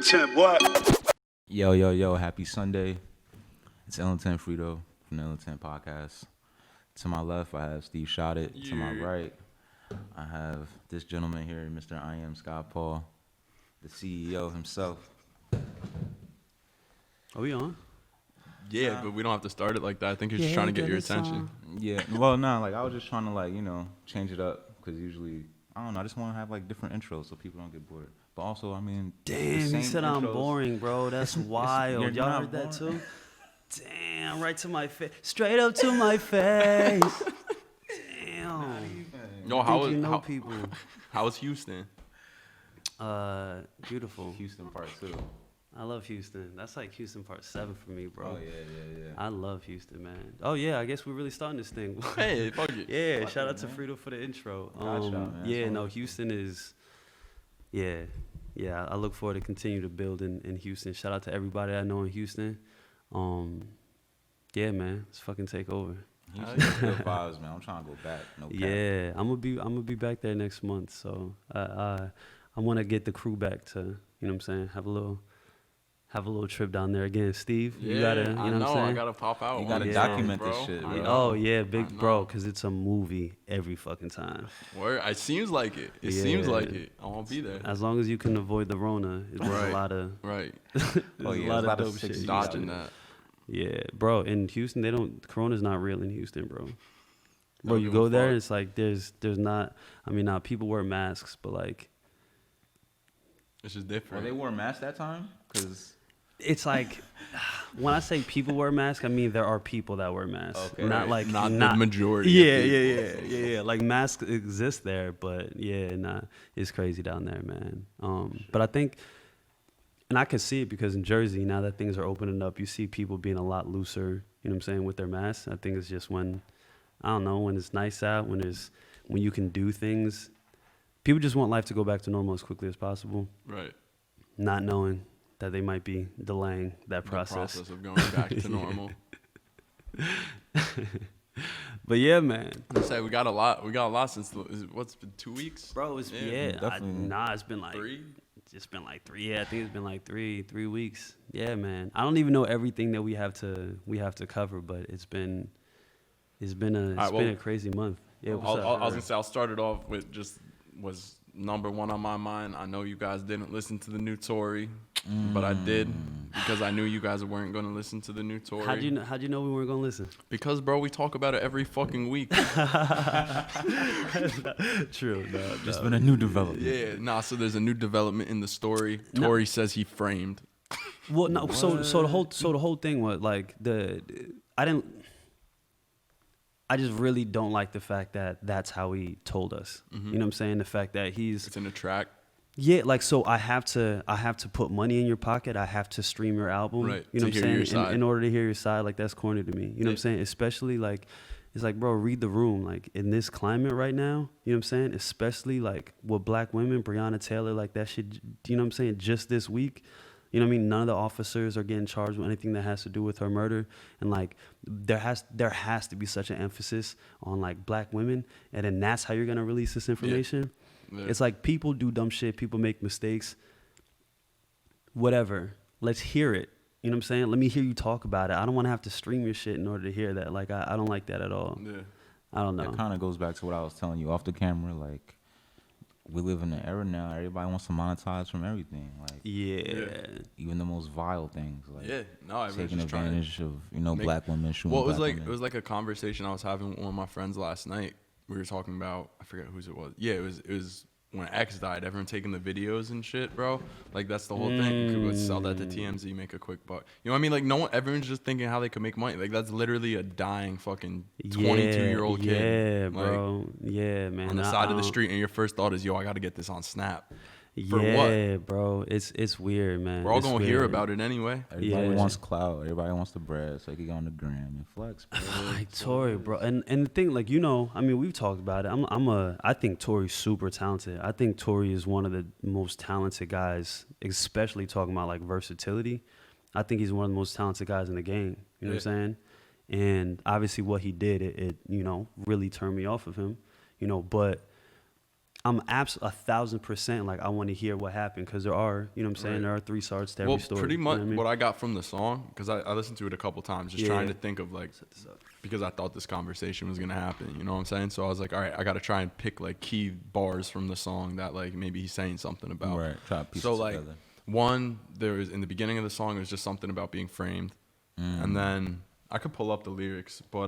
intent, boy. Yo, happy Sunday. It's Intent Frito from the Intent Podcast. To my left, I have Steve Shoutout. Yeah. To my right, I have this gentleman here, Mr. I Am Scott Paul, the CEO himself. Are we on? Yeah, but we don't have to start it like that. I think he's just trying to get your attention. Yeah, well, no, like I was just trying to change it up because usually, I don't know, I just want to have like different intros so people don't get bored. But also, I mean, damn, you said intros. I'm boring, bro. That's wild. Y'all heard that too? Damn, right to my face, straight up to my face. Damn. Yo, how was Houston? Beautiful. Houston Part 2. I love Houston. That's like Houston Part 7 for me, bro. Oh, yeah. I love Houston, man. Oh, yeah, I guess we're really starting this thing. Hey, fuck it. Yeah, shout out to Frito for the intro. Yeah, no, Houston is, yeah, I look forward to continue to build in Houston. Shout out to everybody I know in Houston. Yeah, man, let's fucking take over. Houston's good vibes, man. I'm trying to go back. No cap. Yeah, I'm gonna be back there next month. So I want to get the crew back to, you know what I'm saying, have a little trip down there again. Steve, you gotta, you know what I'm saying? I gotta pop out. You gotta document this shit, bro. Oh yeah, big bro, because it's a movie every fucking time. Word, it seems like it. It seems like it. I won't be there. As long as you can avoid the Rona, there's a lot of there's a lot of dope shit. Dodging that. Yeah, bro. In Houston, Corona's not real in Houston, bro. Bro, you go there, it's like there's not. I mean, now people wear masks, but like, it's just different. Well, they wore masks that time, because it's like when I say people wear masks, I mean there are people that wear masks, okay, not like not the majority. Yeah. Like masks exist there, but it's crazy down there, man. But I think. And I can see it because in Jersey, now that things are opening up, you see people being a lot looser, you know what I'm saying, with their masks. I think it's just when it's nice out, when you can do things. People just want life to go back to normal as quickly as possible. Right. Not knowing that they might be delaying that process. The process of going back to normal. But yeah, man. I say we got a lot since what's been 2 weeks? Bro, it's been like 3. It's been like 3. Yeah, I think it's been like 3 weeks. Yeah, man. I don't even know everything that we have to cover, but it's been a crazy month. Yeah, I was gonna say I'll start it off with just was number one on my mind. I know you guys didn't listen to the new Tory, but I did because I knew you guys weren't gonna listen to the new Tory. How'd you know we weren't gonna listen? Because, bro, we talk about it every fucking week. True. No, there's been a new development. Yeah, so there's a new development in the story. Tory says he framed. Well, no. So the whole thing was like I just really don't like the fact that that's how he told us. Mm-hmm. You know what I'm saying? The fact that it's in a track. Yeah, like, so I have to put money in your pocket. I have to stream your album. Right. You know what I'm saying? In order to hear your side, like, that's corny to me. You know what I'm saying? Especially like, it's like, bro, read the room. Like, in this climate right now, you know what I'm saying? Especially like with black women, Breonna Taylor, like that shit, you know what I'm saying? Just this week. You know what I mean? None of the officers are getting charged with anything that has to do with her murder. And like there has to be such an emphasis on like black women, and then that's how you're gonna release this information. Yeah. It's like people do dumb shit, people make mistakes. Whatever. Let's hear it. You know what I'm saying? Let me hear you talk about it. I don't wanna have to stream your shit in order to hear that. Like I don't like that at all. Yeah. I don't know. It kinda goes back to what I was telling you off the camera, like we live in an era now. Everybody wants to monetize from everything, like even the most vile things, like taking advantage of black women shooting. Well, it was like a conversation I was having with one of my friends last night. We were talking about, I forget whose it was. Yeah, it was when X died. Everyone taking the videos and shit, bro. Like that's the whole thing. You could sell that to TMZ, make a quick buck. You know what I mean? Like everyone's just thinking how they could make money. Like that's literally a dying fucking 22-year-old kid. Yeah, bro. Yeah, man. On the side of the street, and your first thought is, yo, I got to get this on Snap. For what? Bro. It's weird, man. We're all gonna hear about it anyway. Everybody wants clout. Everybody wants the bread, so they can go on the gram and flex. Like Tory, bro. And the thing, like, I mean, we've talked about it. I think Tory's super talented. I think Tory is one of the most talented guys, especially talking about like versatility. I think he's one of the most talented guys in the game. You know what I'm saying? And obviously what he did, it really turned me off of him. But I'm 1,000% like I want to hear what happened because there are, you know what I'm saying, Right. there are 3 sides to every story. Pretty much you know what I got from the song, because I listened to it a couple times, just trying to think of like, Set this up. because I thought this conversation was gonna happen. You know what I'm saying? So I was like, all right, I gotta try and pick like key bars from the song that like maybe he's saying something about. Right. Try to piece So it like, together. one, there was in the beginning of the song, it was just something about being framed, and then I could pull up the lyrics, but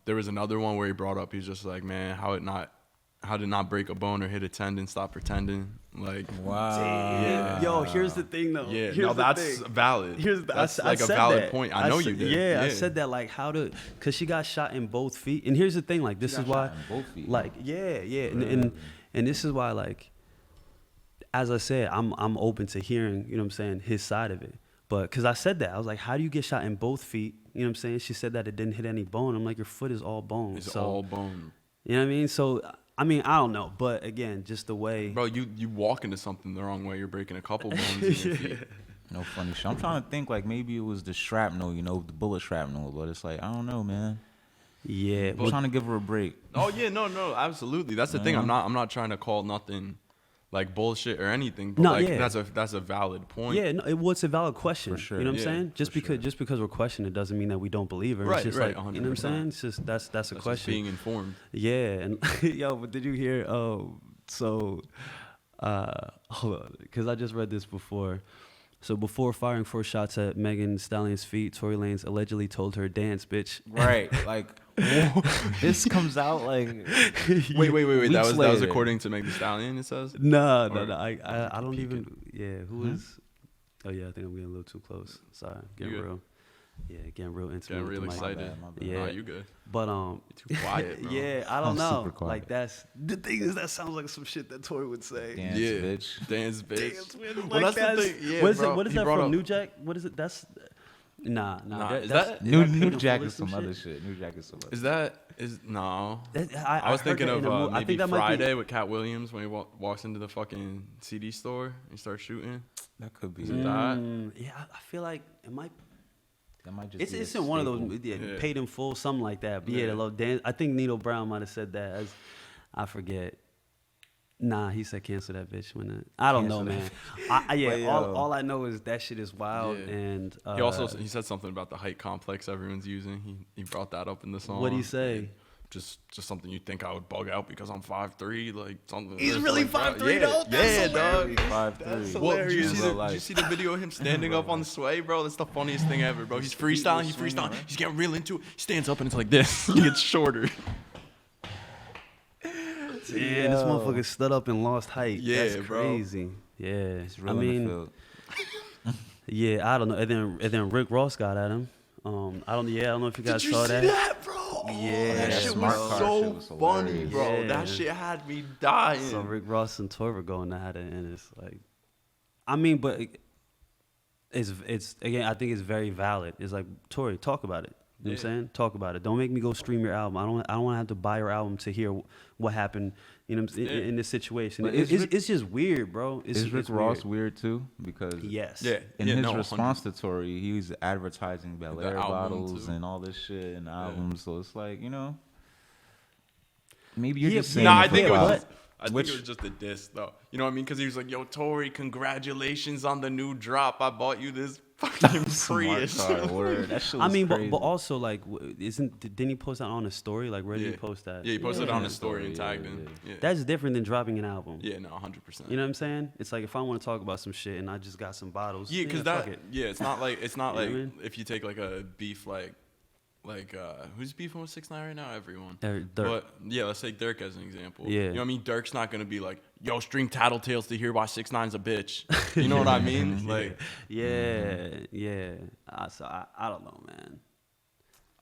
there was another one where he brought up, he's just like, man, how did not break a bone or hit a tendon, stop pretending, like. Wow. Yeah. Yo, here's the thing though. Yeah, Here's no, the that's thing. valid. That's like a said valid that. point. I know you did. Yeah, I said that like because she got shot in both feet. And here's the thing, like this She is got why, shot in both feet. like and this is why like, as I said, I'm open to hearing, you know what I'm saying, his side of it. But because I said that, I was like, how do you get shot in both feet? You know what I'm saying? She said that it didn't hit any bone. I'm like, your foot is all bone. It's so, all bone. You know what I mean? So I mean, I don't know, but again, just the way. Bro, you walk into something the wrong way, you're breaking a couple bones in your feet. No funny shit. I'm trying to think like maybe it was the shrapnel, you know, the bullet shrapnel, but it's like I don't know, man. Yeah, I'm trying to give her a break. Oh yeah, no, absolutely. That's the thing. I'm not trying to call nothing like bullshit or anything. But No, like yeah. that's a valid point. yeah, no, it's a valid question. For sure. You know what I'm Yeah, saying? Just for because we're questioning it doesn't mean that we don't believe her. Right, it's just right, like, you know what I'm 100%. saying? It's just that's a That's just question. being informed. Yeah, and yo, but did you hear? Hold on, because I just read this before. So before firing 4 shots at Megan Thee Stallion's feet, Tory Lanez allegedly told her, "Dance, bitch." Right. Like this comes out like Wait. Weeks That was later. according to Meg Thee Stallion. It says. No. Or- I don't peeking. even. Yeah, who is? Oh yeah, I think I'm getting a little too close. Sorry, getting good. real. Yeah, getting real intimate. Getting with real the mic. excited. My bad. Yeah. Nah, you good. But You're too quiet, bro. yeah, I don't I'm know. super quiet. Like that's the thing is that sounds like some shit that Tory would say. Dance, Yeah. bitch. Dance, bitch. Dance, man, Well, like that's the thing. Yeah, what is bro. it? What is He that brought from? up- New Jack? What is it? That's nah. Is that's, that- New Paid in Jack Full is some shit? other shit. New Jack is some other. No. I was heard thinking that of in a movie. I maybe think that might be- Friday with Cat Williams when he walks into the fucking CD store and he starts shooting. That could be. Is it that? Yeah, I feel like it might. That might just be It's a in one of staple. those. Yeah, Yeah. Paid in Full, something like that. But yeah, Yeah. they love dance. I think Nino Brown might have said that. As I forget. Nah, he said cancel that bitch when it, I don't know, Cancel man. that. I, yeah, But, yo. all I know is that shit is wild. Yeah. And He also he said something about the height complex everyone's using. He brought that up in the song. what'd he say? Just something you think I would bug out because I'm 5'3", like something. He's just really like that. 5'3" Yeah, though? That's yeah, dog. hilarious. 5'3". Well, did you, hilarious. see Real did life. you see the video of him standing up on the sway, bro? That's the funniest thing ever, bro. He's freestyling, he's getting real into it. He stands up and it's like this. He gets shorter. Yeah, this motherfucker stood up and lost height. Yeah, That's bro. crazy. Yeah, It's real I in the mean, field. yeah, I don't know. And then Rick Ross got at him. I don't know if you guys Did you saw see that. that, bro? Yeah, that that shit smart was car so shit was funny, hilarious. bro. Yeah. That shit had me dying. So Rick Ross and Tory were going at it, and it's like, I mean, but it's again, I think it's very valid. It's like, Tory, talk about it. You know what I'm saying? Talk about it. Don't make me go stream your album. I don't want to have to buy your album to hear what happened. You know, what I'm saying, in this situation. But It's just weird, bro. Is Rick it's Ross weird too? Because Yes. Yeah. in his no, response to Tory, he was advertising Bel The Air album, bottles too. and all this shit and albums. So it's like, you know, maybe you're Yeah, just saying Nah, I it for think it was clout. just, it was just a diss, though. You know what I mean? Because he was like, "Yo, Tory, congratulations on the new drop. I bought you this fucking Smart Prius." car, word. That shit I was mean, crazy. but also like, didn't he post that on a story? Like, where did Yeah. he post that? Yeah, he posted it Yeah. on his story and Yeah, tagged yeah, him. Yeah. That's different than dropping an album. Yeah, no, 100%. You know what I'm saying? It's like if I want to talk about some shit and I just got some bottles. Yeah, because fuck that. it. Yeah, it's not like You know what I mean? if you take like a beef like who's beefing with 6ix9ine right now? Everyone. Dirk. But yeah, let's take Dirk as an example. Yeah. You know what I mean? Dirk's not gonna be like, "Yo, stream Tattletales to hear why 6ix9ine's a bitch." You know what I mean? Like, Yeah. I don't know, man.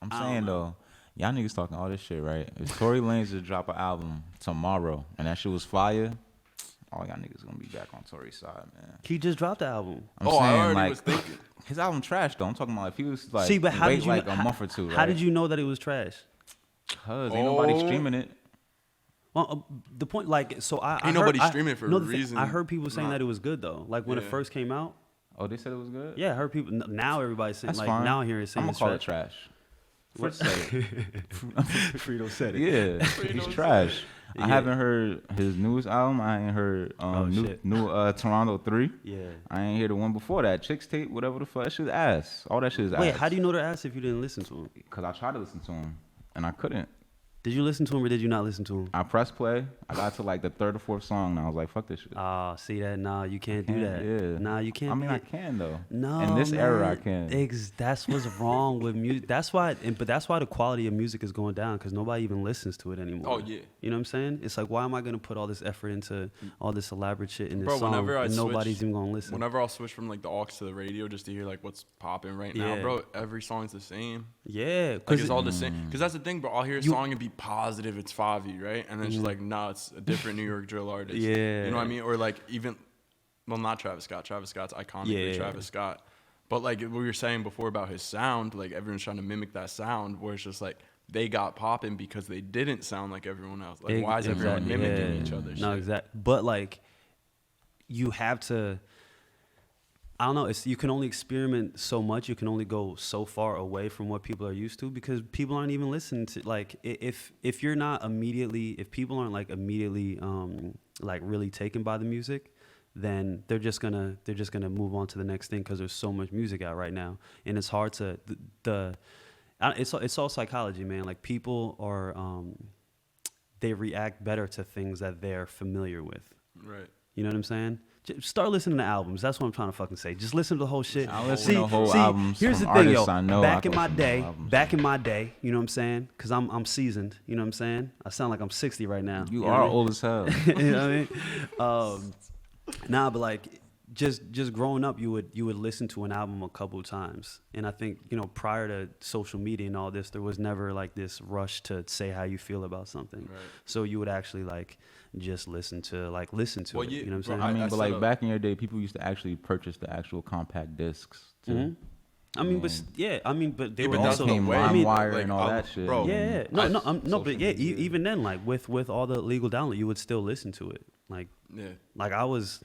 I'm I don't saying know. though, y'all niggas talking all this shit, right? If Tory Lanez just drop an album tomorrow and that shit was fire, all y'all niggas gonna be back on Tory's side, man. He just dropped the album. I'm I saying already like was thinking. his album trash though. I'm talking about if he was like See, but how wait did you like a month or two, right? How did you know that it was trash? Cause ain't nobody Oh. streaming it. Well, the point, like, so I Ain't heard, nobody I- streaming for no, a the thing- reason. I heard people saying Nah. that it was good though. Like when it Yeah. first came out. Oh, they said it was good. Yeah, I heard people. Now everybody's saying That's like fine. now here is saying I'm it's gonna call trash. it trash. Fritz said it. Frito said it. Yeah, he's trash. I haven't heard his newest album. I ain't heard new Toronto 3. Yeah. I ain't hear the one before that. Chicks Tape, whatever the fuck. That shit's ass. All that shit is ass. Wait, how do you know they're ass if you didn't listen to them? Because I tried to listen to him, and I couldn't. Did you listen to him or did you not listen to him? I pressed play. I got to like the third or fourth song, and I was like, fuck this shit. Oh, see that? Nah, you can't do that. Yeah. Nah, you can't. I mean, I can, though. No, in this man. era, I can. That's what's wrong with music. That's why the quality of music is going down because nobody even listens to it anymore. Oh, yeah. You know what I'm saying? It's like, why am I going to put all this effort into all this elaborate shit in this song and nobody's even going to listen? Whenever I'll switch from like the aux to the radio just to hear like what's popping right now, bro, every song's the same. Yeah. Like it's all the same. Because that's the thing, bro. I'll hear a song and be positive it's Favi, right? And then it's just like, nah, it's a different New York drill artist. Yeah. You know what I mean? Or like even, well, not Travis Scott. Travis Scott's iconically Travis Scott. But like what we were saying before about his sound, like everyone's trying to mimic that sound where it's just like they got popping because they didn't sound like everyone else. Like why is everyone mimicking each other? No, exactly. But like you have to, I don't know. You can only experiment so much. You can only go so far away from what people are used to because people aren't even listening to. Like, if you're not immediately, if people aren't like immediately, like really taken by the music, then they're just gonna move on to the next thing because there's so much music out right now, and it's hard to it's all psychology, man. Like people are, they react better to things that they're familiar with. Right. You know what I'm saying? Start listening to albums. That's what I'm trying to fucking say. Just listen to the whole shit. I listen to whole albums. Here's the from thing, yo. artists I know. Back in my day, you know what I'm saying? Because I'm seasoned. You know what I'm saying? I sound like I'm 60 right now. You are old as hell. You know what I mean? Nah, but like just growing up, you would listen to an album a couple of times, and I think prior to social media and all this, there was never like this rush to say how you feel about something. Right. So you would actually like just listen to it. You know what I'm saying? I mean, but like back in your day, people used to actually purchase the actual compact discs too. Mm-hmm. I mean, but they were but also LimeWire like, and all that shit. Bro, but even then, like with all the legal download, you would still listen to it. Like I was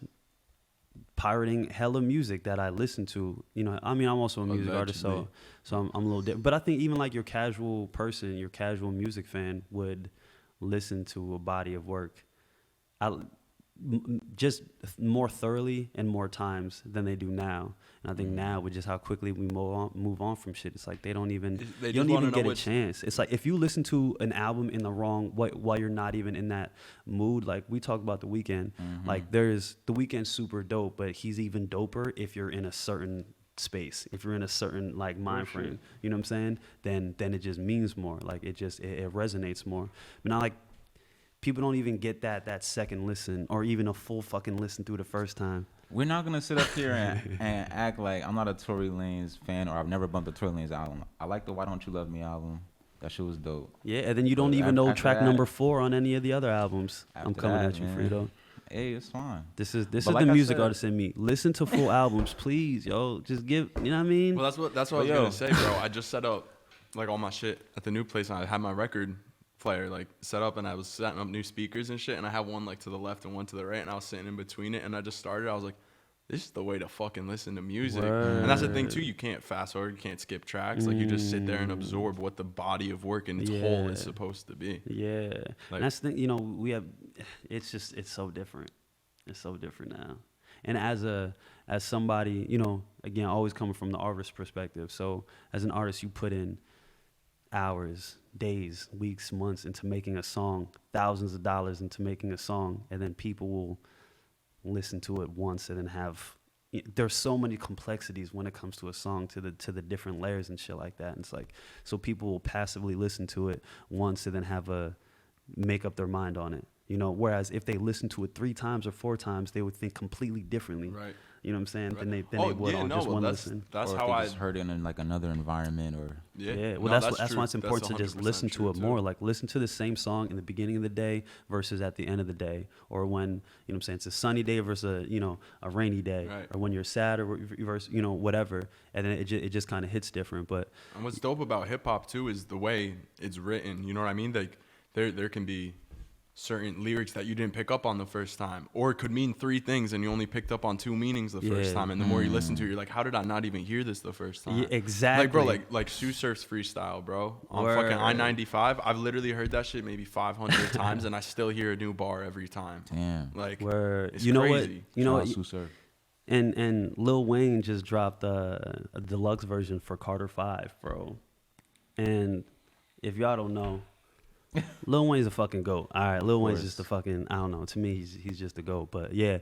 pirating hella music that I listened to. I mean, I'm also a music artist, so I'm a little different. But I think even like your casual person, your casual music fan would listen to a body of work just more thoroughly and more times than they do now. And I think now with just how quickly we move on from shit, it's like you don't even get a chance. It's like if you listen to an album in the wrong way while you're not even in that mood, like we talk about The Weeknd, like The Weeknd's super dope, but he's even doper if you're in a certain space, if you're in a certain like mind frame, you know what I'm saying? Then it just means more. Like it resonates more. But not like people don't even get that second listen or even a full fucking listen through the first time. We're not gonna sit up here and act like I'm not a Tory Lanez fan or I've never bumped a Tory Lanez album. I like the Why Don't You Love Me album. That shit was dope. Yeah, and then you don't even know track number 4 on any of the other albums. I'm coming at you, Frito. Hey, it's fine. This is the music artist in me. Listen to full albums, please, yo. Just give, you know what I mean? Well, that's what I was gonna say, bro. I just set up like all my shit at the new place, and I had my record player like set up, and I was setting up new speakers and shit, and I had one like to the left and one to the right, and I was sitting in between it, and I just started. I was like, this is the way to fucking listen to music. And that's the thing too, you can't fast forward, you can't skip tracks. Like you just sit there and absorb what the body of work in its whole is supposed to be. Yeah. Like, and that's the thing, we have, it's so different. It's so different now. And as somebody, again, always coming from the artist perspective. So as an artist, you put in hours, days, weeks, months into making a song, thousands of dollars into making a song, and then people will listen to it once and then there's so many complexities when it comes to a song to the different layers and shit like that. And it's like, so people will passively listen to it once and then make up their mind on it. Whereas if they listen to it 3 times or 4 times, they would think completely differently. Right. You know what I'm saying? Right. Than they would on just one listen. That's how I just heard it in like another environment or. Yeah. Well, that's why it's important to just listen to it more. Like listen to the same song in the beginning of the day versus at the end of the day, or when it's a sunny day versus a rainy day, right. Or when you're sad or versus whatever, and then it just kind of hits different. But and what's dope about hip hop too is the way it's written. You know what I mean? Like there can be certain lyrics that you didn't pick up on the first time, or it could mean 3 things and you only picked up on 2 meanings the first time, and the more you listen to it, you're like, how did I not even hear this the first time? Yeah, exactly. Like, bro, like Sue Surf's freestyle, bro, on fucking I-95. I've literally heard that shit maybe 500 times, and I still hear a new bar every time. Damn. Like, it's you know crazy. what? You know what? Sue Surf. And Lil Wayne just dropped a deluxe version for Carter 5, bro. And if y'all don't know, Lil Wayne's a fucking GOAT. All right, Lil Wayne's just a fucking, I don't know. To me, he's just a GOAT. But yeah,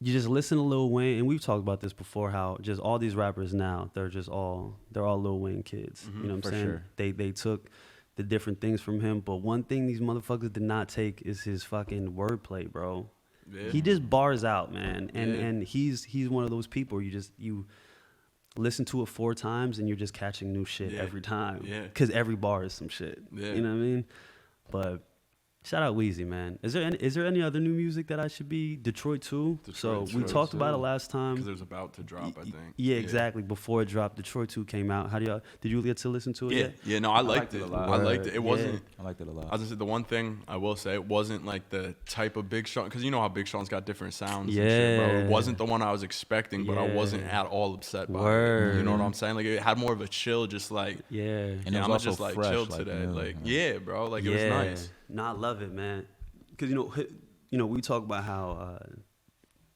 you just listen to Lil Wayne, and we've talked about this before, how just all these rappers now, they're all Lil Wayne kids. You know what I'm saying? Sure. They took the different things from him, but one thing these motherfuckers did not take is his fucking wordplay, bro. Yeah. He just bars out, man. And he's one of those people you listen to it 4 times and you're just catching new shit every time. Yeah. Because every bar is some shit. Yeah. You know what I mean? But shout out Weezy, man. Is there any other new music that I should be? Detroit too. So we talked about it last time. Because it was about to drop, I think. Yeah, exactly. Before it dropped, Detroit 2 came out. Did you get to listen to it yet? Yeah, no, I liked it. a lot. I liked it. It wasn't. I liked it a lot. I was gonna say, the one thing I will say, it wasn't like the type of Big Sean, because you know how Big Sean's got different sounds. Yeah. And shit, bro. It wasn't the one I was expecting, but I wasn't at all upset by it. You know what I'm saying? Like, it had more of a chill, just like, Yeah. And it was I'm also just like fresh, chill like, today. new, Like, yeah. bro. Like, it was nice. No, I love it, man. Because we talk about how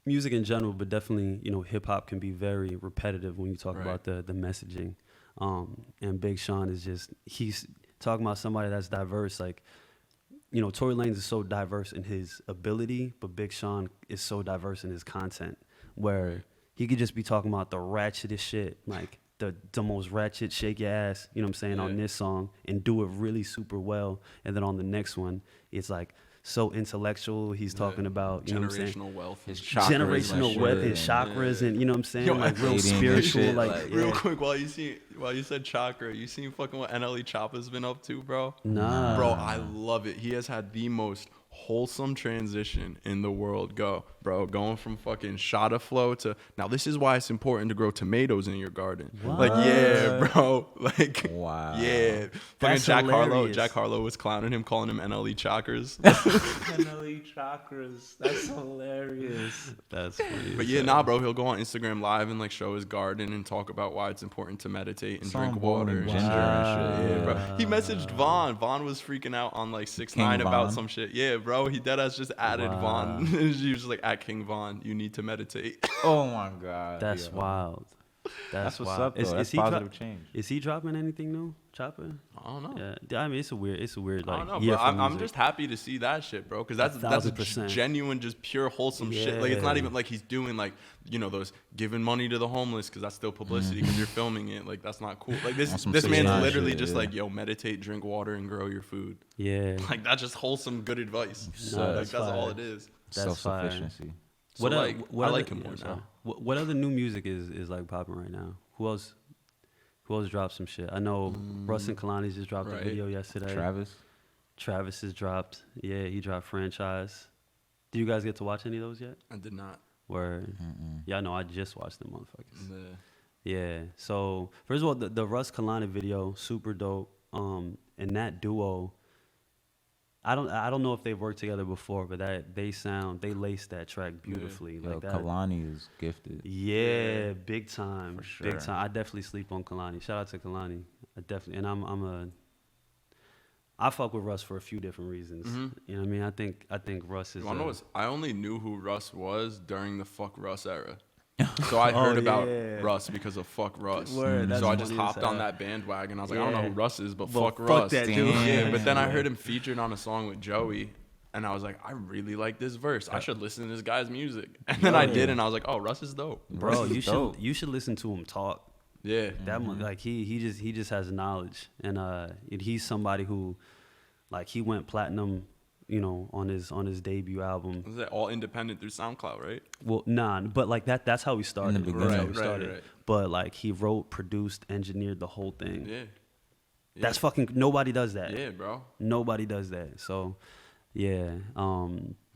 music in general, but definitely hip hop can be very repetitive when you talk about the messaging. And Big Sean he's talking about somebody that's diverse. Like, Tory Lanez is so diverse in his ability, but Big Sean is so diverse in his content, where he could just be talking about the ratchetest shit, like the most ratchet, shake your ass, on this song, and do it really super well. And then on the next one, it's like so intellectual. He's talking about generational wealth, his chakras, generational wealth, his chakras, and you know what I'm saying, Yo, like real Canadian spiritual, shit, like Real quick, while you said chakra, you seen fucking what NLE Choppa's been up to, bro? Nah. Bro, I love it. He has had the most wholesome transition in the world. Going from fucking shot of flow to, now this is why it's important to grow tomatoes in your garden. What? Like, yeah, bro. Like, Wow. yeah. Fucking That's hilarious. Jack Harlow was clowning him, calling him NLE Chakras. NLE chakras. That's hilarious. That's funny. But yeah, nah, bro, he'll go on Instagram Live and like show his garden and talk about why it's important to meditate and drink water and ginger shit. and shit. Yeah, bro. He messaged Vaughn. Vaughn was freaking out on like 6ix9ine about Von. some shit. Yeah, bro. He deadass just added Vaughn. He was just like, at King Vaughn, you need to meditate. Oh my god. That's yo. wild. That's what's wild. up though. That's he positive change. Is he dropping anything new, Chopper? I don't know. Yeah, I mean it's a weird I like don't know, year bro. for I'm music. just happy to see that shit, bro, because that's 1000%. genuine, just pure wholesome shit. Like, it's not even like he's doing like, those giving money to the homeless, because that's still publicity because you're filming it. Like, that's not cool. Like, this some man's 6ix9ine literally shit, just yeah. like, yo, meditate, drink water, and grow your food. Yeah. Like, that's just wholesome, good advice. No, Like, that's that's all fire. it is. That's fire. Self-sufficiency. So, What like, I other- like him yeah, more sorry. now. What other new music is like popping right now? Who else dropped some shit? I know Russ and Kehlani just dropped a right. video yesterday. Travis has dropped. Yeah, he dropped Franchise. Do you guys get to watch any of those yet? I did not. Word. Yeah, I know. I just watched them motherfuckers. The, Yeah. So first of all, the Russ Kehlani video, super dope. And that duo, I don't know if they've worked together before, but they laced that track beautifully. Yo, Like that. Kalani is gifted. Yeah, big time. For sure. Big time. I definitely sleep on Kehlani. Shout out to Kehlani. I definitely, and I fuck with Russ for a few different reasons. You know what I mean? I think Russ is. I only knew who Russ was during the Fuck Russ era. So I heard about Russ because of Fuck Russ. Word, that's so I just funny as hopped on hell. that bandwagon. I was like, I don't know who Russ is, but Well, fuck Russ. that Damn. dude. Yeah, but then I heard him featured on a song with Joey, and I was like, I really like this verse. I should listen to this guy's music. And then I did, and I was like, oh, Russ is dope. Bro, Russ is dope. you should listen to him talk. Yeah. That like he just has knowledge, and he's somebody who, like, he went platinum, on his debut album. Was that all independent through SoundCloud, right? Well, nah, but like that's how we started. In the beginning. That's how we Right, started. right. But like he wrote, produced, engineered the whole thing. Yeah. That's fucking nobody does that. Yeah, bro. Nobody does that. So, yeah,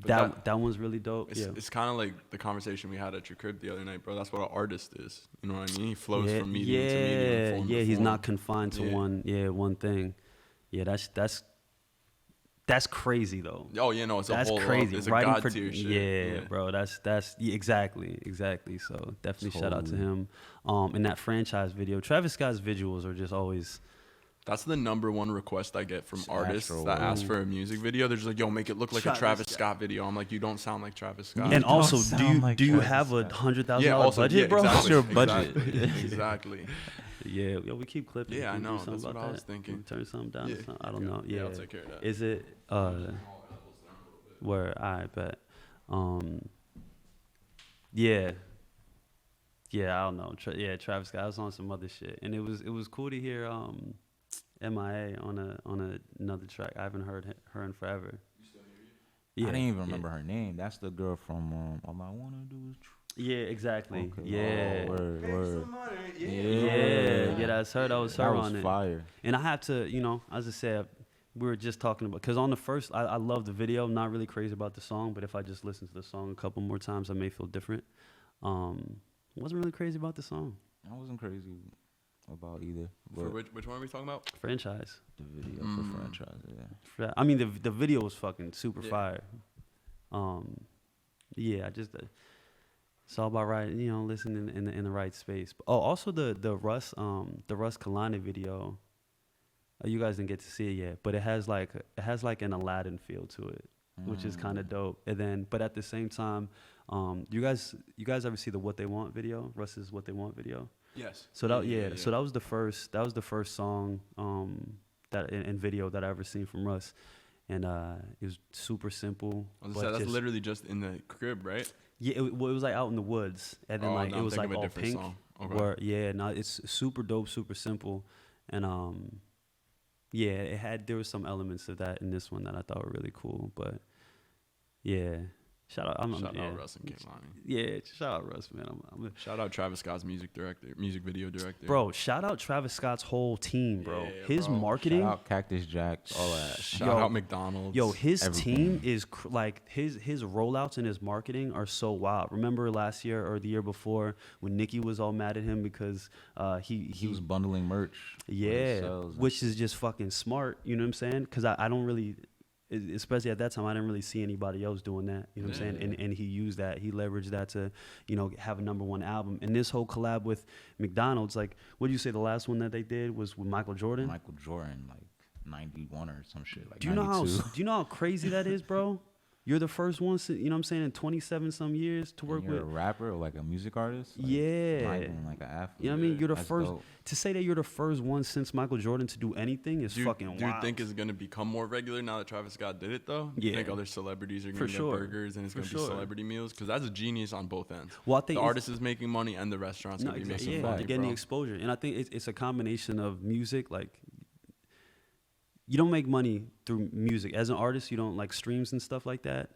that one's really dope. It's kind of like the conversation we had at your crib the other night, bro. That's what an artist is. You know what I mean? He flows from medium to medium. Form to he's form. not confined to one thing. Yeah, That's crazy though. Oh yeah, no, it's That's a whole crazy. it's a Writing god for tier shit. yeah, bro. That's exactly. So definitely shout out to him. In that franchise video, Travis Scott's visuals are just always. That's the #1 request I get from It's artists natural, that bro. ask for a music video. They're just like, "Yo, make it look like a Travis Scott video." I'm like, "You don't sound like Travis Scott." And don't also, sound like do you Travis have a Scott. $100,000 budget, bro? What's your budget? Exactly. Yeah, yo, we keep clipping. Yeah, I Can we do know. something That's what about I was that? thinking. Can we turn something down? Yeah, or something? I don't okay. know. Yeah, Yeah, I'll take care of that. Is it where I bet. Yeah. Yeah, I don't know. Travis Scott was on some other shit, and it was cool to hear M.I.A. on another track. I haven't heard her in forever. I didn't even remember her name. That's the girl from All I Wanna Do Is. Yeah, exactly. Okay. Yeah. Oh, word. Yeah, that's her. That was her That was on it. fire. And I have to, as I said, we were just talking about, because on the first, I love the video. I'm not really crazy about the song, but if I just listen to the song a couple more times, I may feel different. Wasn't really crazy about the song. I wasn't crazy about either. For But which one are we talking about? Franchise. the video for franchise, yeah. I mean, the video was fucking super Yeah. fire. Yeah, I just it's all about right, listening in the right space. Oh, also the Russ Kehlani video. You guys didn't get to see it yet, but it has like an Aladdin feel to it, which is kind of dope. And then, but at the same time, you guys ever see the What They Want video? Russ's What They Want video. Yes. So so that was the first song that in video that I ever seen from Russ, and it was super simple. That's literally just in the crib, right? Yeah, it was like out in the woods, and then Oh, like no, it I'm was thinking like of a all different pink. song. Okay. It's super dope, super simple, and there was some elements of that in this one that I thought were really cool. But yeah, shout out Russ and Kehlani. Yeah, shout out Russ, man. Shout out Travis Scott's music video director. Bro, shout out Travis Scott's whole team, bro. Yeah, His bro. marketing. Shout out Cactus Jack, all that. Shout out McDonald's. Yo, his everything. team is like his rollouts and his marketing are so wild. Remember last year or the year before when Nicki was all mad at him because He was bundling merch. for his yeah, sales and which is just fucking smart. You know what I'm saying? Because I don't really, especially at that time, I didn't really see anybody else doing that. You know what I'm saying? And he used that. He leveraged that to, have a #1 album. And this whole collab with McDonald's, like, what do you say the last one that they did was with Michael Jordan? Michael Jordan, like 91 or some shit. Like Do you know 92. do you know how crazy that is, bro? You're the first one, you know what I'm saying, in 27 some years to work And you're with. a rapper or like a music artist? Like, Yeah. Not even like an athlete. You know what I mean? You're the That's first dope. to say that you're the first one since Michael Jordan to do anything is fucking wild. Do you think it's gonna become more regular now that Travis Scott did it though? Do you Yeah. think other celebrities are For gonna get sure. burgers and it's For gonna sure. be celebrity meals? Because that's a genius on both ends. Well, I think The it's- artist is making money and the restaurant's gonna be making yeah, money. you're getting bro. the exposure, and I think it's a combination of music. Like, you don't make money through music as an artist. You don't like streams and stuff like that.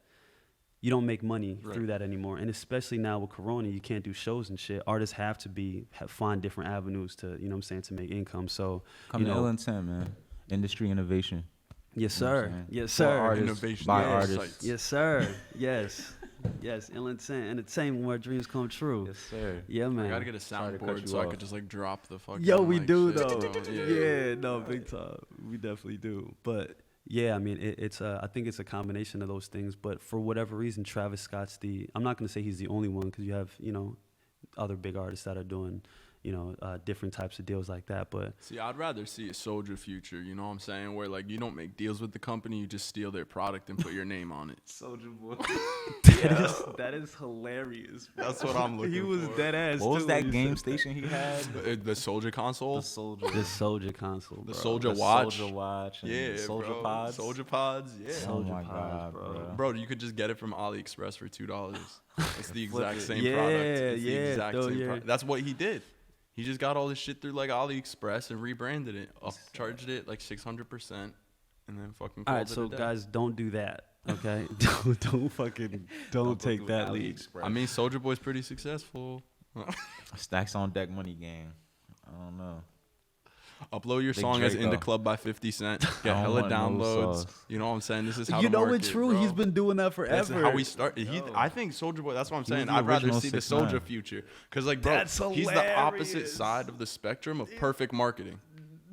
You don't make money through that anymore, and especially now with Corona, you can't do shows and shit. Artists have to find different avenues to, you know what I'm saying, to make income. So, Come to L10, man. Industry innovation. yes, You know what I'm sir. saying? Yes, For sir. artists, Innovation by yeah, artists. sites. Yes, sir. Yes. Yes, L10 entertainment where dreams come true. Yes, sir. Yeah, man. I gotta get a Sorry to cut soundboard you so I off. could just like drop the fucking. Yo, we like, do shit, though. bro. Yeah, no, big time. We definitely do. But yeah, I mean, I think it's a combination of those things. But for whatever reason, Travis Scott's I'm not gonna say he's the only one, because you have, other big artists that are doing, different types of deals like that. But See, I'd rather see a Soulja Future, you know what I'm saying? Where like you don't make deals with the company, you just steal their product and put your name on it. Soulja Boy, that is hilarious. That's what I'm looking He was for. dead ass. What was too, that when he game said station he had? The Soulja console, The Soldier. The Soulja console, the bro. Soulja The Watch, Soulja Watch. And yeah, Soulja bro. Pods. Soulja Pods, yeah. Oh Soulja my Pods, God, bro. bro. Bro, you could just get it from AliExpress for $2. It's the exact it. same Yeah, product. It's the yeah, exact though, same yeah. product. That's what he did. He just got all this shit through like AliExpress and rebranded it, charged it like 600%, and then fucking. All right, called it so a day. guys, don't do that. Okay, don't take that lead. AliExpress. I mean, Soulja Boy's pretty successful. Stacks on deck money game. I don't know. Upload your Big song as Drake, In the though. Club by 50 Cent. Get I don't hella want no downloads. sauce. You know what I'm saying? This is how You to know market, it's true. bro. He's been doing that forever. That's how we started. I think Soulja Boy. That's what I'm was saying. the I'd rather original see the 6ix9ine. Soulja Future, because like, bro, That's he's the opposite hilarious. side of the spectrum of perfect marketing.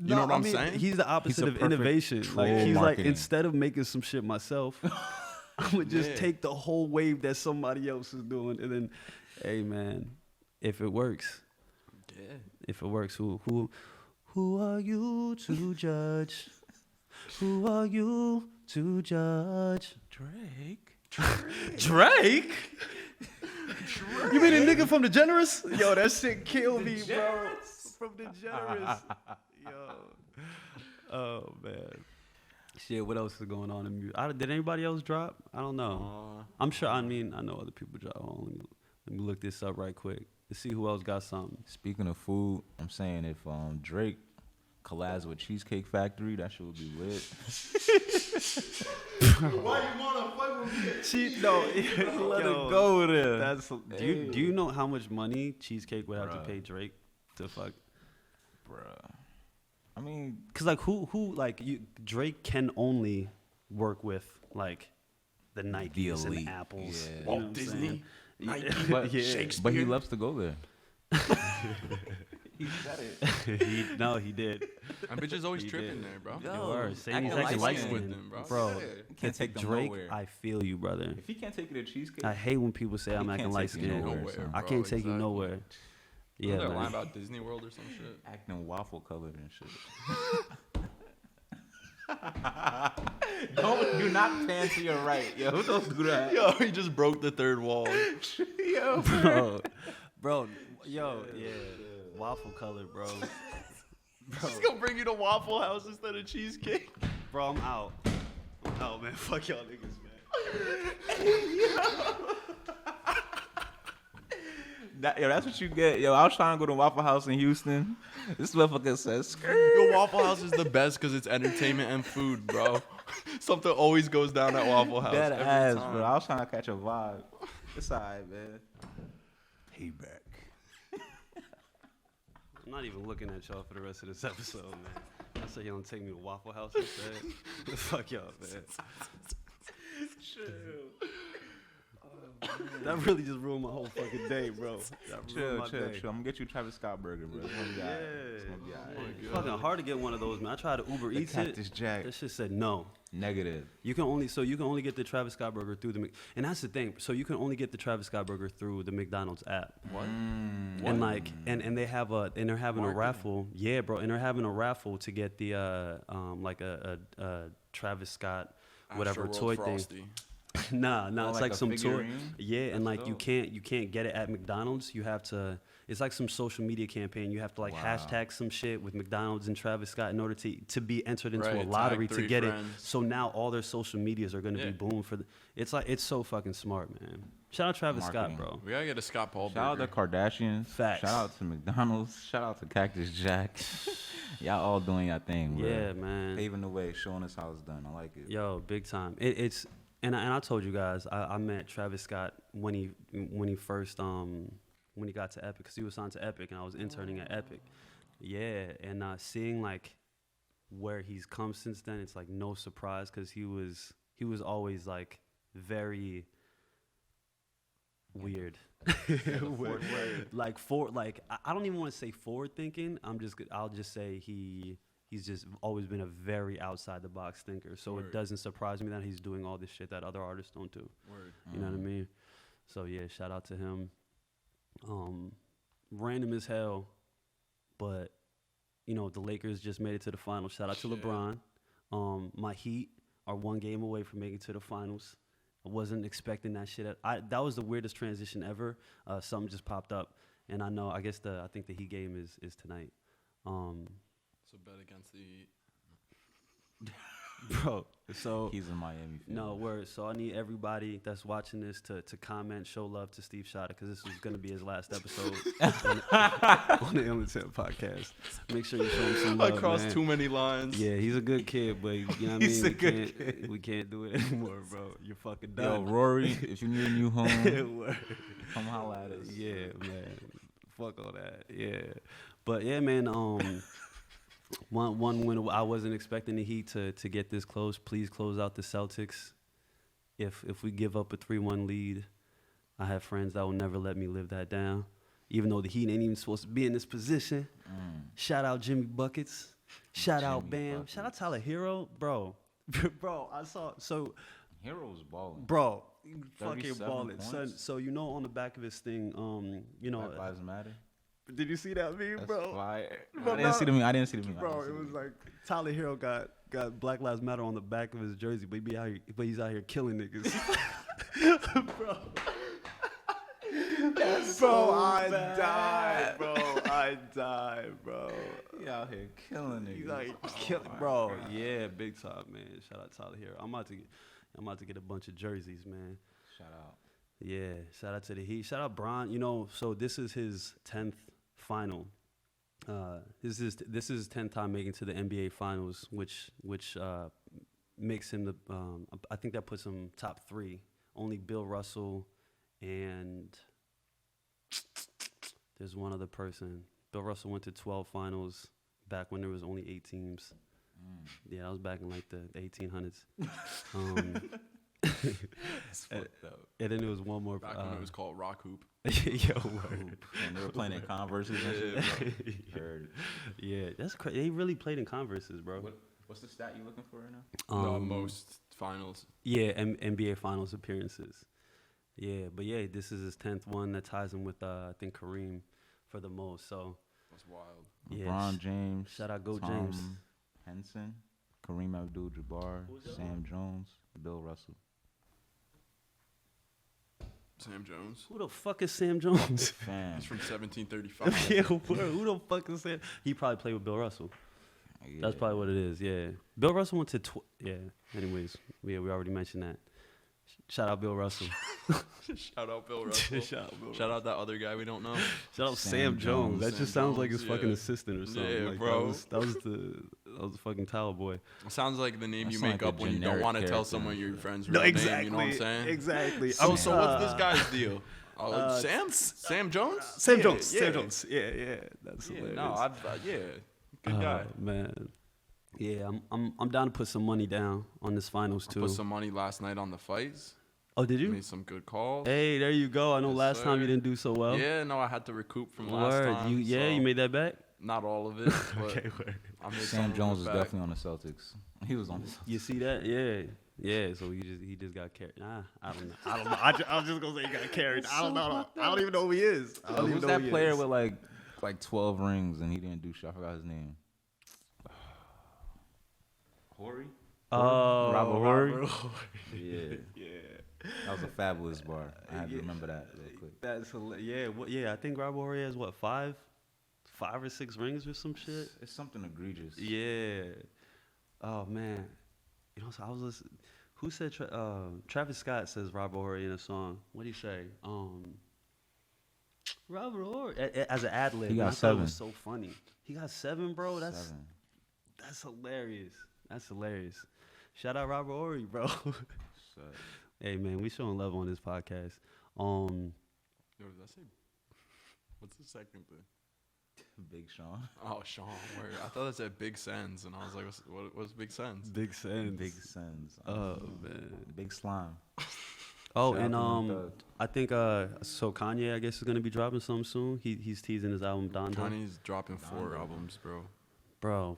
You know what I'm saying? He's the opposite a of perfect innovation. Like troll he's like, marketing. instead of making some shit myself, I would just take the whole wave that somebody else is doing, and then, hey man, if it works, if it works, who are you to judge? Who are you to judge? Drake. Drake? You mean a nigga from The Generous? Yo, that shit killed me, bro. From The Generous. Yo. Oh, man. Shit, what else is going on in music? Did anybody else drop? I don't know. I'm sure, I know other people drop. Hold on, let me look this up right quick to see who else got something. Speaking of food, I'm saying if Drake collabs with Cheesecake Factory, that shit would be lit. Why you wanna fuck with me? Let it go there. That's do you know how much money Cheesecake would have to pay Drake to fuck? Bruh. I mean, Cause like who like Drake can only work with like the Nikes and elite. Apples. Yeah. You know what I'm Disney, saying? but, Yeah. but he loves to go there. He did. And bitches always He tripping did. there, bro. Yo, word. Saying acting he's acting light light skinned skinned with them, bro. bro. Yeah. Can't take them Drake, nowhere. I feel you, brother. If he can't take you to Cheesecake, I hate when people say I'm He acting can't light take you skinned. nowhere, son. I bro, can't take you exactly. nowhere. Yeah, Yeah, that line man. about Disney World or some shit. acting waffle colored and shit. Do not pan to your right, yo. Don't do that. Yo, he just broke the third wall. Yo, Bro, yo, yeah. Waffle color, bro. He's gonna bring you to Waffle House instead of cheesecake. Bro, I'm out. Man. Fuck y'all niggas, man. that's what you get. Yo, I was trying to go to Waffle House in Houston. This motherfucker says, skirt. Yo, Waffle House is the best because it's entertainment and food, bro. Something always goes down at Waffle House. Dead every ass, time. bro. I was trying to catch a vibe. It's alright, man. Payback. I'm not even looking at y'all for the rest of this episode, man. I said you don't take me to Waffle House instead. Fuck y'all, man. That really just ruined my whole fucking day, bro. That ruined my Chill. day. I'm gonna get you a Travis Scott burger, bro. It's gonna be alright. It's gonna be alright. It's fucking hard to get one of those, man. I tried to Uber The Eats it. Cactus Jack. That shit said no. Negative. You can only get the Travis Scott burger through and that's the thing. So you can only get the Travis Scott burger through the McDonald's app. What? And like and they have and they're having a raffle. Yeah, bro. And they're having a raffle to get the like a Travis Scott whatever toy thing. Nah, Oh, it's like like a some toy. figurine? Yeah, and like dope. you can't get it at McDonald's. You have to. It's like some social media campaign. You have to like hashtag some shit with McDonald's and Travis Scott in order to be entered into Right, a tag lottery to 3 get friends. it. So now all their social medias are going to Yeah. be boom for. It's so fucking smart, man. Shout out Travis Marketing. Scott, bro. We gotta get a Scott Paul Shout out burger. the Kardashians. Facts. Shout out to McDonald's. Shout out to Cactus Jack. Y'all all doing your thing, bro. Yeah, man. Paving the way, showing us how it's done. I like it. Yo, big time. It's and I told you guys I met Travis Scott when he first when he got to Epic because he was signed to Epic and I was interning at Epic. Yeah, and seeing like where he's come since then, it's like no surprise because he was always like very weird. I don't even want to say forward thinking. I'll just say he's just always been a very outside the box thinker. So Word. it doesn't surprise me that he's doing all this shit that other artists don't do. Word. You know what I mean? So yeah, shout out to him. Random as hell, but you know the Lakers just made it to the finals. Shout out to LeBron. My Heat are 1 game away from making it to the finals. I wasn't expecting that shit. That was the weirdest transition ever. Something just popped up, and I think the Heat game is tonight. So bet against the Bro, so He's a Miami fan. no word. So I need everybody that's watching this to comment, show love to Steve Shotta because this is gonna be his last episode on the M.I.A. podcast. Make sure you show him some love. I crossed man. too many lines. Yeah, he's a good kid, but you know what I He's mean. a good We can't do it anymore, bro. You're fucking Yo, done. Rory, if you need a new home, Word. come holla at us. Yeah, man. Fuck all that. Yeah, but yeah, man. One win. I wasn't expecting the Heat to get this close. Please close out the Celtics. If we give up a 3-1 lead, I have friends that will never let me live that down. Even though the Heat ain't even supposed to be in this position. Shout out Jimmy Buckets. Shout out Jimmy Bam. Buckets. Shout out Tyler Hero, bro. Bro, I saw Hero's balling. bro, fucking 37 balling, son. points. So you know on the back of his thing, you know, Black Lives Matter. did you see that meme, That's bro? fire. Bro, I didn't see the meme. I didn't see the meme. Bro, it was like Tyler Hero got Black Lives Matter on the back of his jersey, but he's out here killing niggas. Bro. Bro, I died, bro. I died, bro. He out here killing it. He's like killing, bro. Yeah, big time, man. Shout out Tyler Hero. I'm about to get a bunch of jerseys, man. Shout out. Yeah, shout out to the Heat. Shout out Bron. You know, so this is his 10th final. This is his 10th time making to the NBA Finals, which makes him the I think that puts him top 3. Only Bill Russell and there's one other person. Bill Russell went to 12 finals back when there was only 8 teams. Yeah, that was back in like the 1800s. It's fucked up. And then there was one more. Back when it was called Rock Hoop. Yo, word. And they were playing in Converses and shit. Heard. Yeah, that's crazy. They really played in Converses, bro. What's the stat you looking for right now? The most finals. Yeah, NBA Finals appearances. Yeah, but yeah, this is his 10th one that ties him with I think Kareem for the most. So That's wild. yeah, LeBron James. shout out Go Tom James. Henson. Kareem Abdul-Jabbar. Sam Jones. Bill Russell. Sam Jones. Who the fuck is Sam Jones? Fam. He's from 1735. Yeah, who the fuck is Sam? He probably played with Bill Russell. Yeah. That's probably what it is. Yeah, Bill Russell went to yeah. Anyways, we already mentioned that. Shout out Bill Russell. Shout out Bill Russell. Shout Shout out that other guy we don't know. out Sam Sam Jones. Jones. That Sam just sounds like Jones, his fucking yeah. assistant or something. Yeah, like, bro. That was the fucking towel boy. Sounds like the name That you sound make like a up when you don't generic want to tell character. someone your friend's real name. You know what I'm saying? Exactly. So what's this guy's deal? Sam Jones? Sam Yeah, Jones. yeah. Sam Jones. Yeah. That's Yeah, hilarious. no, yeah, good guy. Man. Yeah, I'm down to put some money down on this finals I too. put some money last night on the fights. Oh, did you? Made some good calls. Hey, there you go. I know Yes, last time you sir. didn't do so well. Yeah, no, I had to recoup from last Word. time. You so made that back? not all of it, but Okay, word. I made some Sam of Jones it is back. definitely on the Celtics. He was on the Celtics. You see that? Yeah. So he just got carried. Nah, I don't know. I was just gonna say he got carried. I don't know. I don't even know who he is. I don't even Who's know that who he player is. with like 12 rings and he didn't do shit? I forgot his name. Tory? Robert Horry. Yeah. That was a fabulous bar. I had to remember that real quick. That's hilarious. Yeah. I think Robert Horry has what 5 or 6 rings or some shit. It's something egregious. Yeah. Oh man. You know, so I was listening. Who said Travis Scott says Robert Horry in a song? What did he say? Robert Horry as an ad lib. He got I thought it 7. was so funny. He got 7, bro. That's 7. hilarious. That's hilarious. Shout out Robert Horry, bro. So, Hey man, we showing love on this podcast. Yo, did I say? What's the second thing? Big Sean. Oh, Sean. Word. I thought it said Big Sens, and I was like, what's Big Sens? Big sense. Big Sens. Oh man. Big Slime. Oh, Shout out and to Young Thug. I think so Kanye I guess is gonna be dropping something soon. He's teasing his album Don. Kanye's dropping 4 albums, bro. Bro,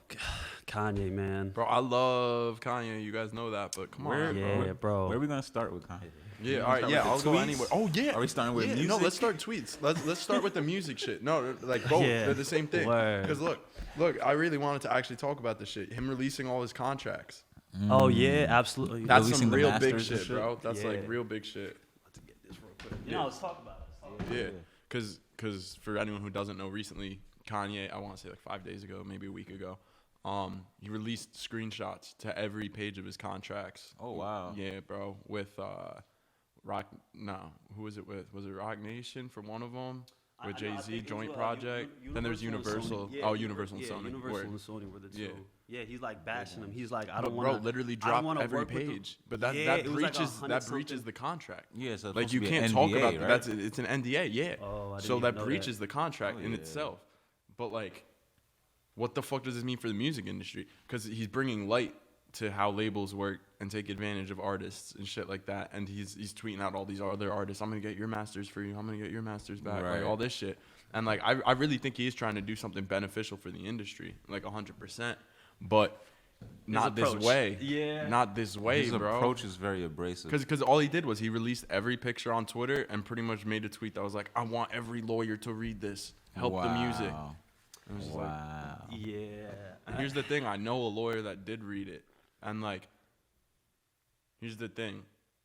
Kanye, man. Bro, I love Kanye. You guys know that, but come on, Yeah, bro. Where are we gonna start with Kanye? Yeah, all right, yeah, I'll go anywhere. Oh yeah. Are we starting with Yeah, music? No, let's start tweets. Let's start with the music shit. No, like both. Yeah. They're the same thing. Word. Because look, I really wanted to actually talk about this shit. Him releasing all his contracts. Oh yeah, absolutely. That's Releasing some the real big masters and shit, shit? bro. That's like Yeah. real big shit. let's talk about it. Yeah, because for anyone who doesn't know, recently Kanye, I want to say like 5 days ago, maybe a week ago, he released screenshots to every page of his contracts. Oh, wow. Yeah, bro. With who was it with? Was it Rock Nation for one of them? With Jay-Z, joint project. Then there's Universal. Yeah, Universal and Sony. Universal Word. and Sony were the two. Yeah. Yeah, he's like bashing him. He's like, I But don't want to. bro, literally drop every page. But that Yeah, it was like breaches 100 something. the contract. Yeah, so it's Like supposed you to be an can't talk NDA, about right? that. It's an NDA. Yeah. Oh, I didn't so even that know breaches that. the contract in yeah. itself. But like, what the fuck does this mean for the music industry? Because he's bringing light to how labels work and take advantage of artists and shit like that. And he's tweeting out all these other artists. I'm gonna get your masters for you. I'm gonna get your masters back. Right. Like all this shit. And like, I really think he is trying to do something beneficial for the industry, like 100%. but not this way. Yeah. Not this way, His bro. approach is very abrasive. Because all he did was he released every picture on Twitter and pretty much made a tweet that was like, I want every lawyer to read this. Help the music. And it was just like, Yeah. here's the thing. I know a lawyer that did read it. And, like, here's the thing.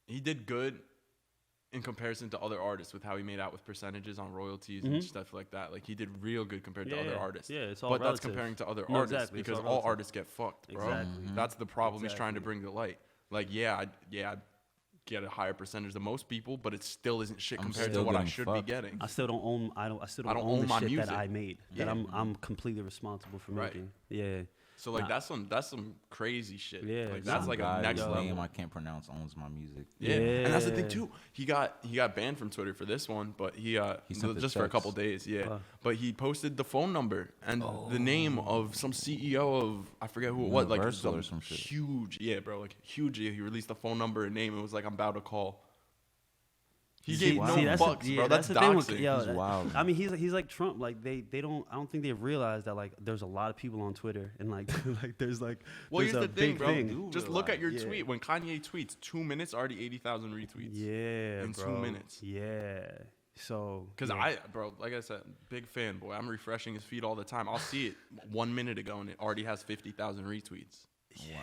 He did good in comparison to other artists with how he made out with percentages on royalties and stuff like that. Like, he did real good compared to other artists. Yeah, it's all But relative. that's comparing to other No, artists exactly, it's because all all relative. artists get fucked, bro. Exactly. That's the problem he's trying to Exactly. bring to light. Like, I get a higher percentage than most people, but it still isn't shit I'm compared to still what I getting should fucked. be getting. I still don't own. I still don't, don't own own the my shit music. that I made. Yeah. That I'm completely responsible for Right. making. Yeah. So like Nah. that's some crazy shit. Yeah, like that's Some like guy a next whose level. name I can't pronounce owns my music. Yeah. And that's the thing Yeah. too. He got banned from Twitter for this one, but he sent the just for a text. couple days, yeah. Wow. But he posted the phone number and the name of some CEO of I forget who it was, like Universal or some shit. huge, yeah, bro, like huge. He released the phone number and name. It was like I'm about to call. He gave no that's the- fucks, yeah, bro. That's the thing with- doxing. yo, He's wild. I mean, he's like Trump. Like they don't. I don't think they realize that like there's a lot of people on Twitter and like like there's like Well, there's here's a the thing, big bro. thing. Just look at your Yeah. tweet. When Kanye tweets, 2 minutes, already 80,000 retweets. Yeah, in bro. 2 minutes. Yeah. So Because yeah. bro, like I said, big fan, boy. I'm refreshing his feed all the time. I'll see it 1 minute ago and it already has 50,000 retweets. Wow.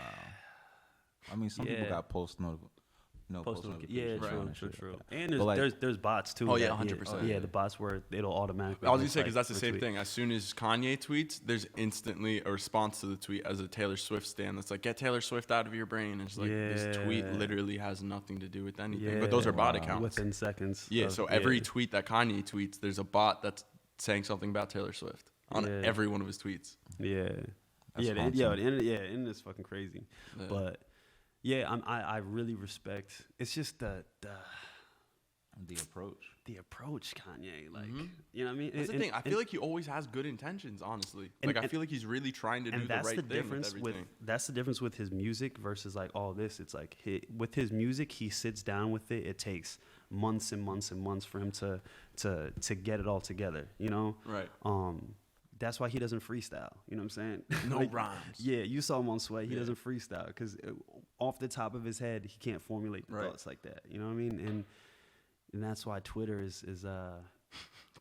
I mean, some people Yeah. got post Post notifications. yeah, and true, shit true. like that. And But, like, there's bots too. Oh, yeah, that- 100%. Yeah, the bots where it'll automatically. I was gonna just, say because like, that's the same retweet. thing. As soon as Kanye tweets, there's instantly a response to the tweet as a Taylor Swift stan that's like, "Get Taylor Swift out of your brain." And it's like this tweet Yeah. literally has nothing to do with anything. Yeah, But those are bot wow. accounts. within seconds. Yeah. of- So every tweet that Kanye tweets, there's a bot that's saying something about Taylor Swift on Yeah. every one of his tweets. Yeah. That's Yeah, awesome. the internet is fucking crazy. Yeah. But yeah, I really respect. It's just the approach, Kanye. Like, you know what I mean? That's the thing. I feel like he always has good intentions, honestly. Like, I feel like he's really trying to do the that's right the thing difference with everything. that's the difference with his music versus like all this. It's like with his music, he sits down with it. It takes months and months and months for him to get it all together. You know? Right. That's why he doesn't freestyle. You know what I'm saying? No rhymes. Yeah, you saw him on Sweat. He Yeah. doesn't freestyle because off the top of his head, he can't formulate the Right. thoughts like that. You know what I mean? And that's why Twitter is a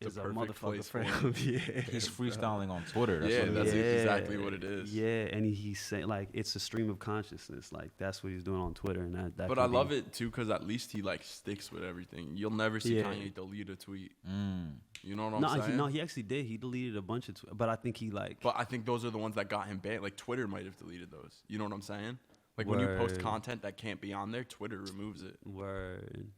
perfect motherfucker place for for him. Yeah, He's freestyling on Twitter. That's Yeah, what it that's is. exactly what it is. Yeah, and he's saying like it's a stream of consciousness. Like that's what he's doing on Twitter, and that. But I love it too because at least he like sticks with everything. You'll never see Yeah. Kanye delete a tweet. Mm. You know what I'm saying? He actually did. He deleted a bunch of, but I think he like. But I think those are the ones that got him banned. Like Twitter might have deleted those. You know what I'm saying? Like when you post Word. content that can't be on there, Twitter removes it. Word.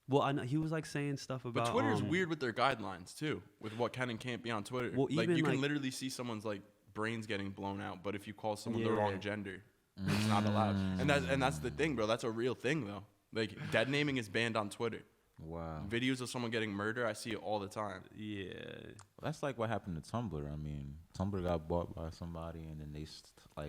Well, I know he was like saying stuff about. But Twitter's weird with their guidelines too, with what can and can't be on Twitter. Well, like even, you can like- literally see someone's like brains getting blown out, but if you call someone the Yeah. wrong gender, it's not allowed. And that's the thing, bro. That's a real thing though. Like dead naming is banned on Twitter. Wow. Videos of someone getting murdered, I see it all the time. Yeah. That's like what happened to Tumblr. I mean, Tumblr got bought by somebody, and then they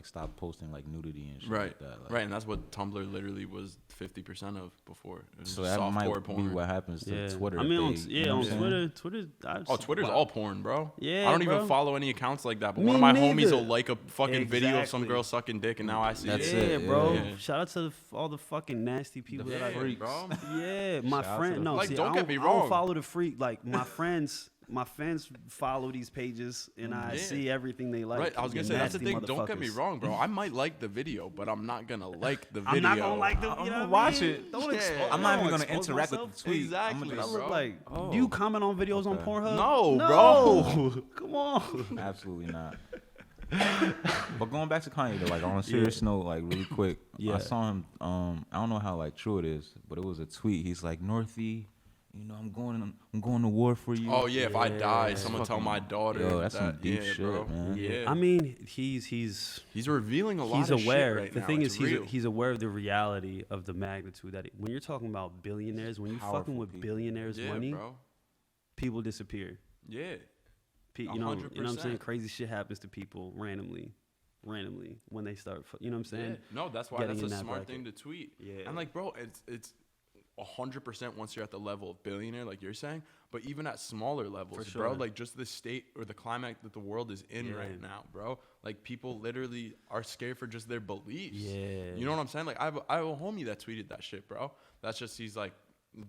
stopped posting like nudity and shit Right, like that. Like, right, and that's what Tumblr literally was 50% of before. It was So that might softcore be porn. what happens to Yeah. Twitter. I if mean, they, you know on what I'm saying? Twitter, Twitter's. Oh, Twitter's all porn, bro. Yeah, I don't bro. even follow any accounts like that, but Me one of my homies neither. will like a fucking video of some Exactly. girl sucking dick, and now I see That's it. Yeah, it, bro. yeah. Shout out to all the fucking nasty people that I Yeah, freaks. bro. Yeah, my Shout out to friend. the- No, Like, see, don't I get me I wrong. don't follow the freak. Like my friends follow these pages, and I Yeah. see everything they like. Right, I was gonna You say that's the nasty thing. Don't get me motherfuckers. wrong, bro. I might like the video, but I'm not gonna like the video. I'm not gonna like the. I'm You know gonna what I watch mean? it. Don't Yeah. expose. I'm not I even don't gonna expose interact myself. with the tweet. Exactly, What I bro. look like? Oh. Do you comment on videos on Okay. Pornhub? No, bro. Come on. Absolutely not. But going back to Kanye though, like on a serious note, like really quick, Yeah. I saw him. I don't know how like true it is, but it was a tweet. He's like, Northie, you know, I'm going to war for you. Oh yeah, if I die, Yeah. someone tell my daughter. Yo, that's some that, deep yeah, shit, bro. man. Yeah, I mean, he's he's revealing a lot. he's of aware. Shit right The now. thing It's is, real. he's aware of the reality of the magnitude that when you're talking about billionaires, when you fucking Powerful with people. billionaires' yeah, money, bro. people disappear. Yeah, You know what I'm saying? 100%. Crazy shit happens to people randomly when they start. You know what I'm yeah. saying? No, that's why Getting that's a in that smart bracket. thing to tweet. Yeah. And like, bro, it's. 100% once you're at the level of billionaire, like you're saying, but even at smaller levels, sure. bro, like just the state or the climate that the world is in right now, bro. Like people literally are scared for just their beliefs. Yeah. You know what I'm saying? Like I have a homie that tweeted that shit, bro. That's just, he's like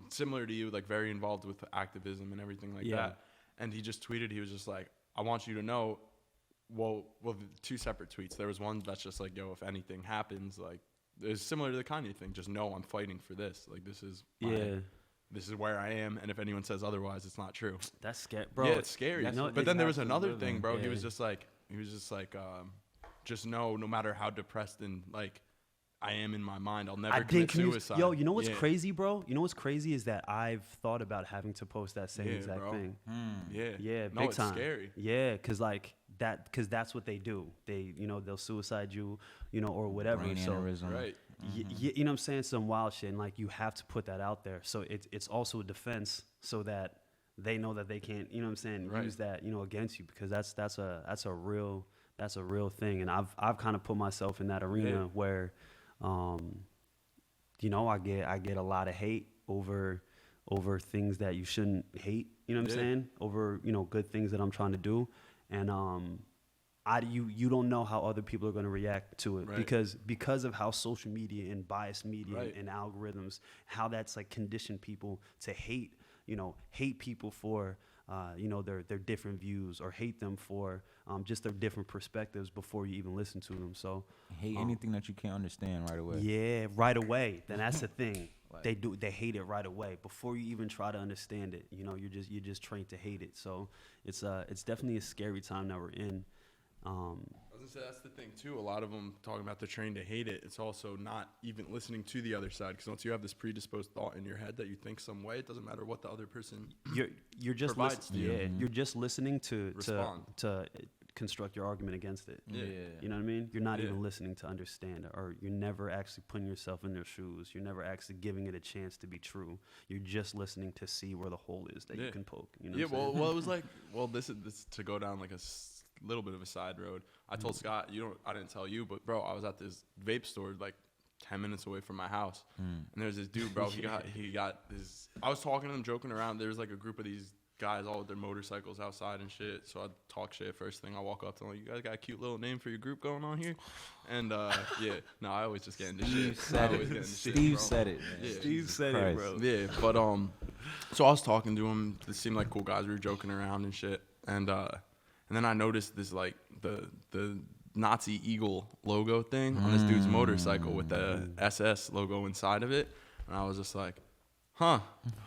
similar to you, like very involved with activism and everything like that. And he just tweeted, he was just like, I want you to know, well, two separate tweets. There was one that's just like, yo, if anything happens, like, it's similar to the Kanye thing. Just know I'm fighting for this. Like, this is this is where I am, and if anyone says otherwise, it's not true. That's scary, bro. Yeah, it's scary. But then there was another thing, bro. Yeah. He was just like, just know, no matter how depressed and like I am in my mind, I'll never commit suicide. Yo, you know what's crazy, bro? You know what's crazy is that I've thought about having to post that same exact thing. Yeah, No, big it's time. scary. Yeah, cause that's what they do. They, they'll suicide you, or whatever. Brain so, aneurysm. Right. you know what I'm saying? Some wild shit, and like you have to put that out there. So it's also a defense, so that they know that they can't, use that, against you, because that's a real thing. And I've kind of put myself in that arena where, I get a lot of hate over things that you shouldn't hate. You know what I'm saying? Over good things that I'm trying to do, and you don't know how other people are going to react to it, because of how social media and biased media and algorithms, how that's like conditioned people to hate people for their different views, or hate them for just their different perspectives before you even listen to them. So hate anything that you can't understand right away. Yeah, right away. Then that's the thing. They hate it right away before you even try to understand it. You're just trained to hate it. So it's definitely a scary time that we're in. I was gonna say that's the thing too. A lot of them talking about they're trained to hate it. It's also not even listening to the other side, because once you have this predisposed thought in your head that you think some way, it doesn't matter what the other person you're just provides to you. you're just listening to Respond. to construct your argument against it. Yeah. You know what I mean? You're not even listening to understand, or you're never actually putting yourself in their shoes. You're never actually giving it a chance to be true. You're just listening to see where the hole is that you can poke. You know what I'm saying? Well, it was like, this is to go down like a little bit of a side road. I told Scott, I didn't tell you, but bro, I was at this vape store like 10 minutes away from my house, and there's this dude, bro. He got this. I was talking to him, joking around. There's like a group of these guys all with their motorcycles outside and shit. So I talk shit. First thing I walk up to them, like, you guys got a cute little name for your group going on here? And I always just get into shit. Steve said it. Yeah. Steve said it, bro. Yeah, but so I was talking to him. They seemed like cool guys. We were joking around and shit. And then I noticed this like the Nazi eagle logo thing on this dude's motorcycle with the SS logo inside of it. And I was just like, who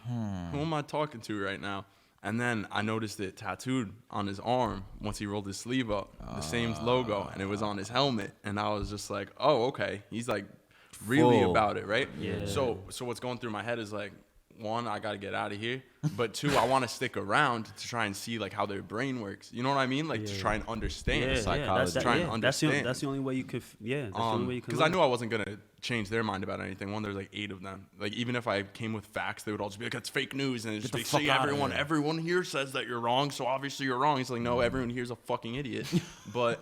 am I talking to right now? And then I noticed it tattooed on his arm once he rolled his sleeve up, the same logo, and it was on his helmet. And I was just like, oh, okay. He's like really about it, right? Yeah. So what's going through my head is like, one, I got to get out of here. But two, I want to stick around to try and see like how their brain works. You know what I mean? Like to try and understand psychology. Try and understand. That's the only way you could. That's the only way you could. Because I knew I wasn't gonna change their mind about anything. One, there's like 8 of them. Like even if I came with facts, they would all just be like, "It's fake news," and it's just like, "See, everyone here says that you're wrong, so obviously you're wrong." It's like, no, everyone here's a fucking idiot. But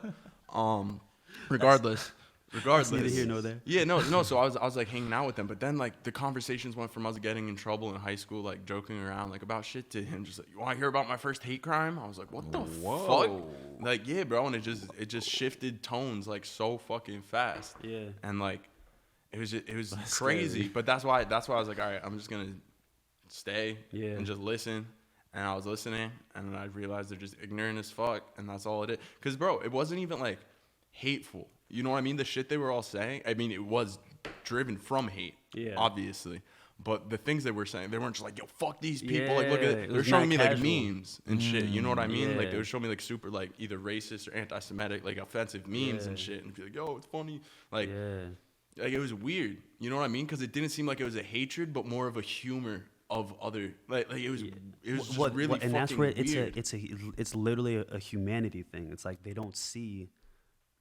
regardless. Neither here nor there. Yeah, no. So I was like hanging out with them, but then like the conversations went from us getting in trouble in high school, like joking around like about shit, to him just like, "You want to hear about my first hate crime?" I was like, "What the fuck?" Like, yeah, bro, and it just shifted tones like so fucking fast. Yeah. And like it was crazy, but that's why I was like, all right, I'm just gonna stay and just listen. And I was listening, and then I realized they're just ignorant as fuck, and that's all it is. Cause bro, it wasn't even like hateful. You know what I mean? The shit they were all saying, I mean, it was driven from hate, obviously. But the things they were saying, they weren't just like, "Yo, fuck these people." Like, look at it. They were showing me like memes and shit. You know what I mean? Like, they would show me like super like either racist or anti-Semitic, like offensive memes and shit, and be like, "Yo, it's funny." Like, like it was weird. You know what I mean? Because it didn't seem like it was a hatred, but more of a humor of other like it was just really and fucking that's where weird. it's literally a humanity thing. It's like they don't see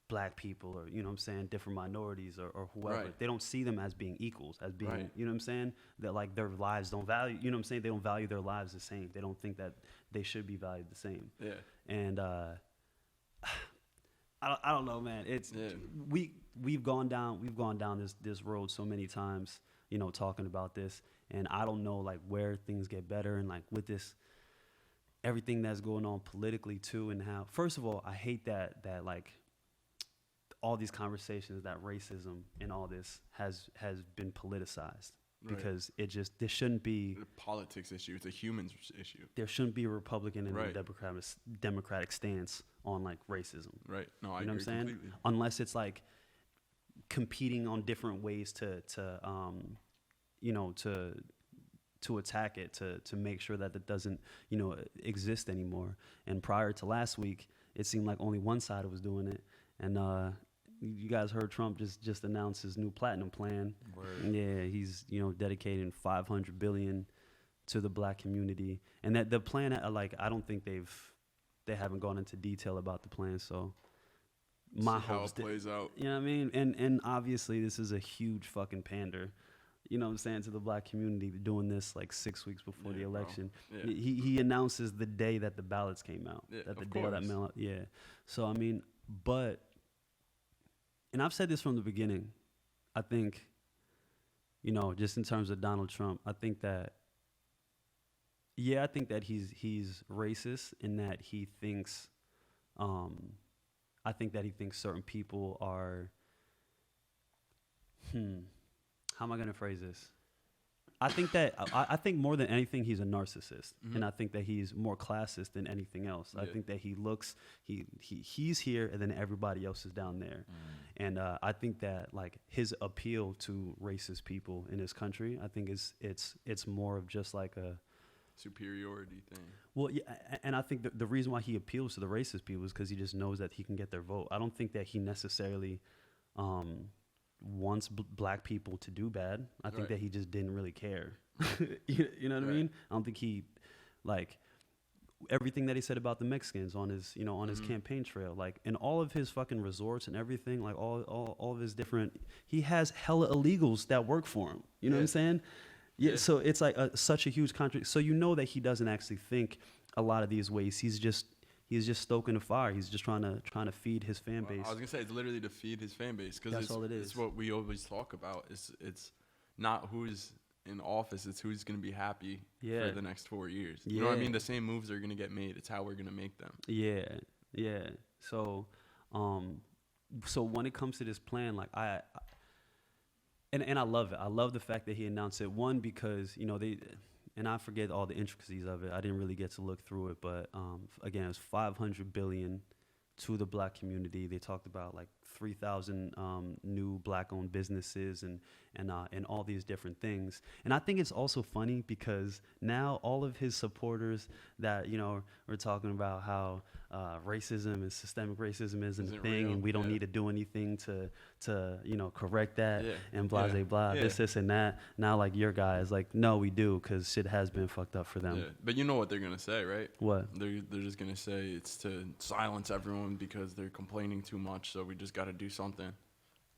black people, or you know what I'm saying, different minorities, or whoever. They don't see them as being equals, as being you know what I'm saying, that like their lives don't value, you know what I'm saying, they don't value their lives the same. They don't think that they should be valued the same. And I don't know, man. It's we've gone down this road so many times, talking about this. And I don't know like where things get better, and like with this, everything that's going on politically too, and how, first of all, I hate that like all these conversations, that racism and all this has been politicized. Right. Because there shouldn't be a politics issue. It's a humans issue. There shouldn't be a Republican and right. a Democratic stance on like racism. Right. No, I agree know what I'm saying? completely. Unless it's like competing on different ways to attack it, to make sure that it doesn't exist anymore. And prior to last week, it seemed like only one side was doing it. And you guys heard Trump just announce his new platinum plan. Word. Yeah, he's dedicating $500 billion to the black community, and that the plan, like, I don't think they haven't gone into detail about the plan. So my how hopes it plays out. You know what I mean? And obviously this is a huge fucking pander. You know what I'm saying, to the black community, doing this like 6 weeks before the election. Yeah. He announces the day that the ballots came out. Yeah, that the of day course. that mail out. Yeah. So I mean, and I've said this from the beginning, I think, just in terms of Donald Trump, I think that he's racist in that he thinks, I think that he thinks certain people are, how am I going to phrase this? I think more than anything, he's a narcissist, and I think that he's more classist than anything else. I think that he's here, and then everybody else is down there, and I think that like his appeal to racist people in his country, I think it's more of just like a superiority thing. Well, yeah, and I think the reason why he appeals to the racist people is because he just knows that he can get their vote. I don't think that he necessarily wants black people to do bad. I think that he just didn't really care. you know what I mean? I don't think he, like, everything that he said about the Mexicans on his his campaign trail, like, in all of his fucking resorts and everything, like all of his different, he has hella illegals that work for him. You know what I'm saying? Yeah. So it's like such a huge contradiction. So that he doesn't actually think a lot of these ways. He's just stoking the fire. He's just trying to feed his fan base. I was gonna say it's literally to feed his fan base, because that's all it is. It's what we always talk about. It's not who's in office. It's who's gonna be happy for the next 4 years. You know what I mean? The same moves are gonna get made. It's how we're gonna make them. Yeah. So, so when it comes to this plan, like And I love it. I love the fact that he announced it. One, because, and I forget all the intricacies of it. I didn't really get to look through it. But again, it was $500 billion to the black community. They talked about like 3,000 new black-owned businesses and all these different things. And I think it's also funny because now all of his supporters that we're talking about how racism and systemic racism isn't a thing, real. and we don't need to do anything to correct that and blah this and that. Now like your guys like, no, we do, because shit has been fucked up for them. Yeah. But you know what they're gonna say, right? What? They're just gonna say it's to silence everyone because they're complaining too much, so we just got to do something.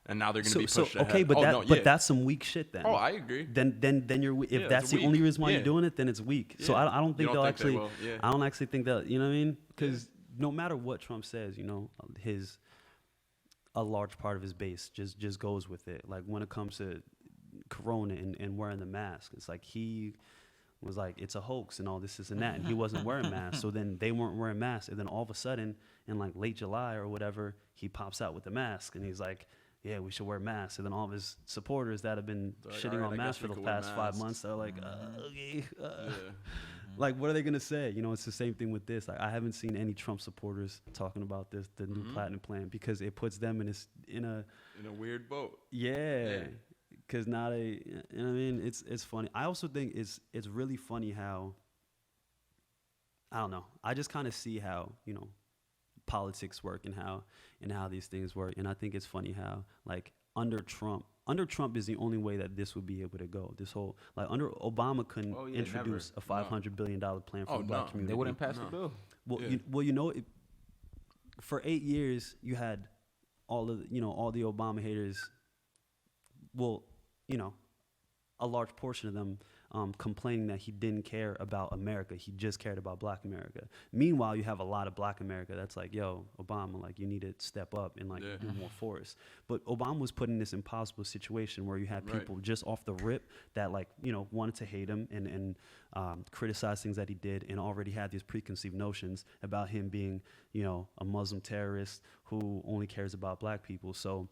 And now they're going to be pushed ahead. Okay, but that's some weak shit then. Oh, I agree. Then you're if that's the only reason why you're doing it, then it's weak. So I don't think they'll actually. I don't actually think that, you know what I mean? Because no matter what Trump says, a large part of his base just goes with it. Like when it comes to Corona and wearing the mask, it's like he was like, it's a hoax and all this and that, and he wasn't wearing masks. So then they weren't wearing masks, and then all of a sudden in like late July or whatever, he pops out with the mask and he's like, yeah, we should wear masks. And then all of his supporters that have been shitting on masks for the past 5 months, they're like, okay. Like, what are they going to say? It's the same thing with this. Like, I haven't seen any Trump supporters talking about this, the new platinum plan, because it puts them in a weird boat. Yeah. Because now they, you know what I mean? It's funny. I also think it's really funny how, I don't know, I just kind of see how, politics work and how these things work. And I think it's funny how, like, under Trump is the only way that this would be able to go. This whole, like, under Obama couldn't introduce a $500 billion plan for the black community. They wouldn't pass the bill. Well, for 8 years you had all the Obama haters. Well, a large portion of them complaining that he didn't care about America. He just cared about Black America. Meanwhile, you have a lot of Black America that's like, yo, Obama, like, you need to step up and like do more for us. But Obama was put in this impossible situation where you had people just off the rip that, like, you know, wanted to hate him and criticize things that he did, and already had these preconceived notions about him being, you know, a Muslim terrorist who only cares about Black people. So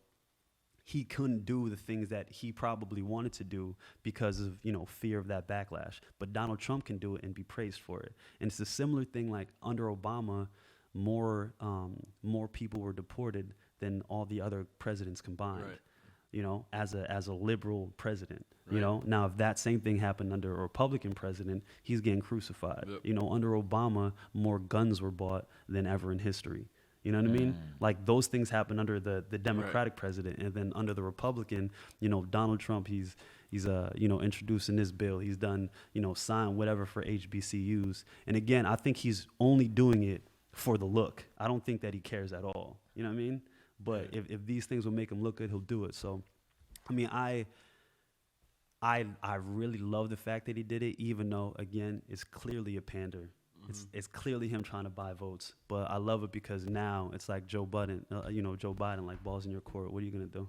he couldn't do the things that he probably wanted to do because of, you know, fear of that backlash. But Donald Trump can do it and be praised for it. And it's a similar thing, like under Obama, more people were deported than all the other presidents combined. Right. You know, as a liberal president. Right. You know, now if that same thing happened under a Republican president, he's getting crucified. Yep. You know, under Obama, more guns were bought than ever in history. You know what I mean? Like, those things happen under the Democratic president, and then under the Republican, you know, Donald Trump, he's you know, introducing this bill. He's done, you know, signed whatever for HBCUs. And again, I think he's only doing it for the look. I don't think that he cares at all. You know what I mean? But if these things will make him look good, he'll do it. So, I mean, I really love the fact that he did it, even though, again, it's clearly a pander. It's clearly him trying to buy votes, but I love it because now it's like Joe Biden, like, balls in your court. What are you gonna do?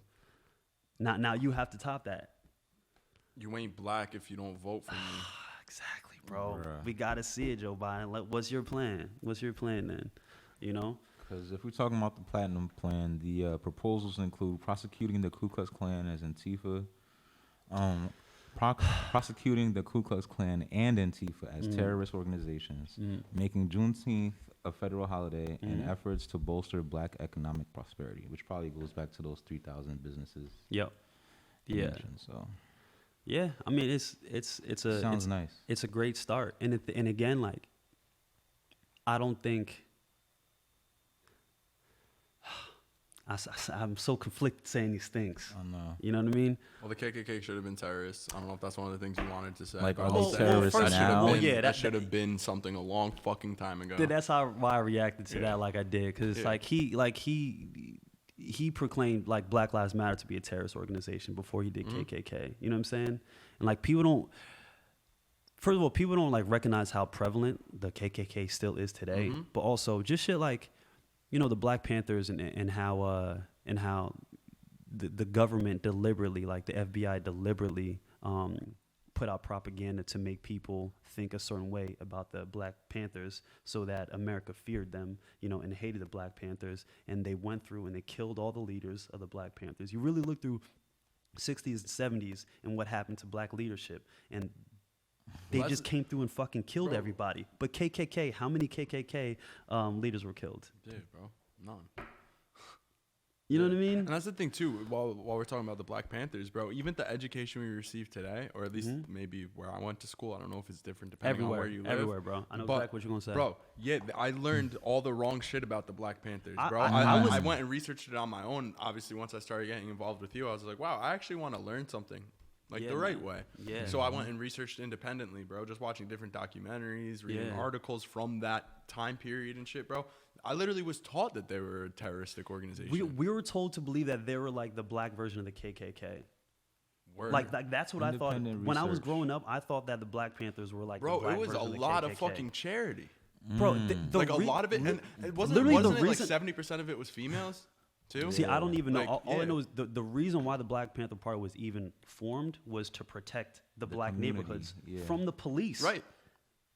Now you have to top that. You ain't Black if you don't vote for me. Exactly, bro. We gotta see it, Joe Biden. Like, what's your plan? What's your plan then? You know? Because if we're talking about the Platinum Plan, the proposals include prosecuting the Ku Klux Klan as Antifa, prosecuting the Ku Klux Klan and Antifa as terrorist organizations, making Juneteenth a federal holiday, and efforts to bolster Black economic prosperity, which probably goes back to those 3,000 businesses. Yep. Yeah. So. Yeah, I mean, it's sounds nice. It's a great start, and again, like, I don't think. I'm so conflicted saying these things. I know. You know what I mean? Well, the KKK should have been terrorists. I don't know if that's one of the things you wanted to say. Like, are they terrorists now? That should have been something a long fucking time ago. That's why I reacted to that like I did, because he proclaimed, like, Black Lives Matter to be a terrorist organization before he did KKK. You know what I'm saying? And, like, people don't. First of all, people don't, like, recognize how prevalent the KKK still is today. But also just shit like, you know, the Black Panthers and how the government deliberately, like the FBI deliberately, put out propaganda to make people think a certain way about the Black Panthers, so that America feared them, you know, and hated the Black Panthers, and they went through and they killed all the leaders of the Black Panthers. You really look through 60s and 70s and what happened to Black leadership, and they just came through and fucking killed everybody. But KKK, how many KKK leaders were killed? Dude, bro, none. You know what I mean? And that's the thing too. While we're talking about the Black Panthers, bro, even the education we receive today, or at least maybe where I went to school, I don't know if it's different depending on where you live. Everywhere, bro. I know exactly what you're gonna say, bro. Yeah, I learned all the wrong shit about the Black Panthers, bro. I went and researched it on my own. Obviously, once I started getting involved with you, I was like, wow, I actually want to learn something. Like, the right way. Yeah. So I went and researched independently, bro. Just watching different documentaries, reading articles from that time period and shit, bro. I literally was taught that they were a terroristic organization. We were told to believe that they were like the Black version of the KKK. Word. Like that's what I thought. When I was growing up, I thought that the Black Panthers were like, bro, the Black it was version a of the lot KKK. of fucking charity. Bro, like a lot of it, and it wasn't the it reason, like 70% of it was females too? See, I don't even know. Like, All I know is the reason why the Black Panther Party was even formed was to protect the Black community, neighborhoods from the police. Right.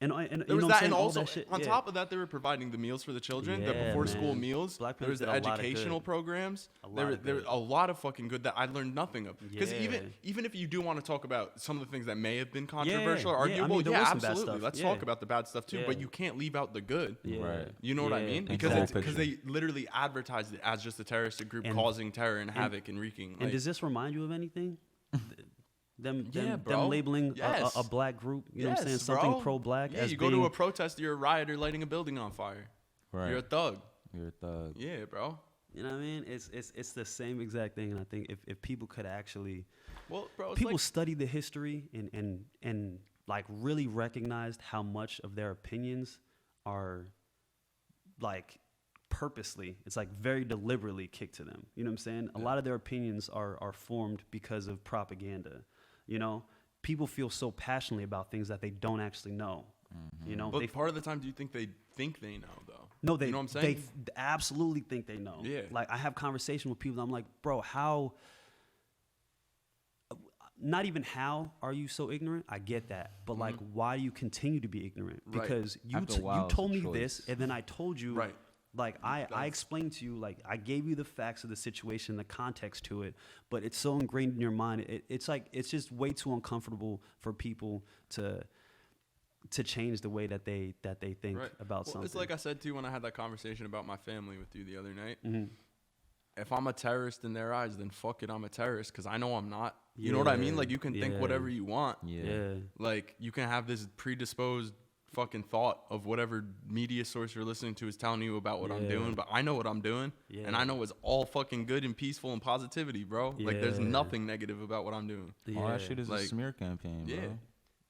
And there was that, and also that shit, on top of that, they were providing the meals for the children, the Yeah, before school meals. Black There was the Panthers did a lot of educational good. programs. There were a lot of fucking good that I learned nothing of. Because even if you do want to talk about some of the things that may have been controversial or yeah, I arguable, mean, there was some bad absolutely. stuff. Let's Yeah. talk about the bad stuff too. Yeah. But you can't leave out the good. Right. You know what I mean? Paint Because the whole because picture. they literally advertised it as just a terroristic group causing terror and havoc and wreaking. And does this remind you of anything? Them bro. labeling Yes. a black group, you know what I'm saying? Yes, Something bro. pro-black. Yeah, as you go being, to a protest, you're a rioter lighting a building on fire. Right. You're a thug. You're a thug. Yeah, bro. You know what I mean? It's the same exact thing. And I think if people could actually, Well, bro, it's people like, study the history and like really recognized how much of their opinions are like purposely, it's like very deliberately kicked to them. You know what I'm saying? A lot of their opinions are formed because of propaganda, you know? people feel so passionately about things that they don't actually know. You know, But part of the time, do you think they know though? No, they. You know what I'm saying? They absolutely think they know. Yeah. Like I have conversation with people. I'm like, bro, how? Not even how are you so ignorant? I get that, but like, why do you continue to be ignorant? Right. Because you After a while, you it's a told me choice. this, and then I told you. Right. Like I explained to you, like I gave you the facts of the situation, the context to it, but it's so ingrained in your mind. It's like it's just way too uncomfortable for people to change the way that they think about something. It's like I said to you when I had that conversation about my family with you the other night. Mm-hmm. If I'm a terrorist in their eyes, then fuck it, I'm a terrorist because I know I'm not. You know what I mean? Like you can think whatever you want. Yeah. Like you can have this predisposed fucking thought of whatever media source you're listening to is telling you about what I'm doing, but I know what I'm doing, and I know it's all fucking good and peaceful and positivity, bro. Like there's nothing negative about what I'm doing. All that shit is Like, a smear campaign, bro. Yeah.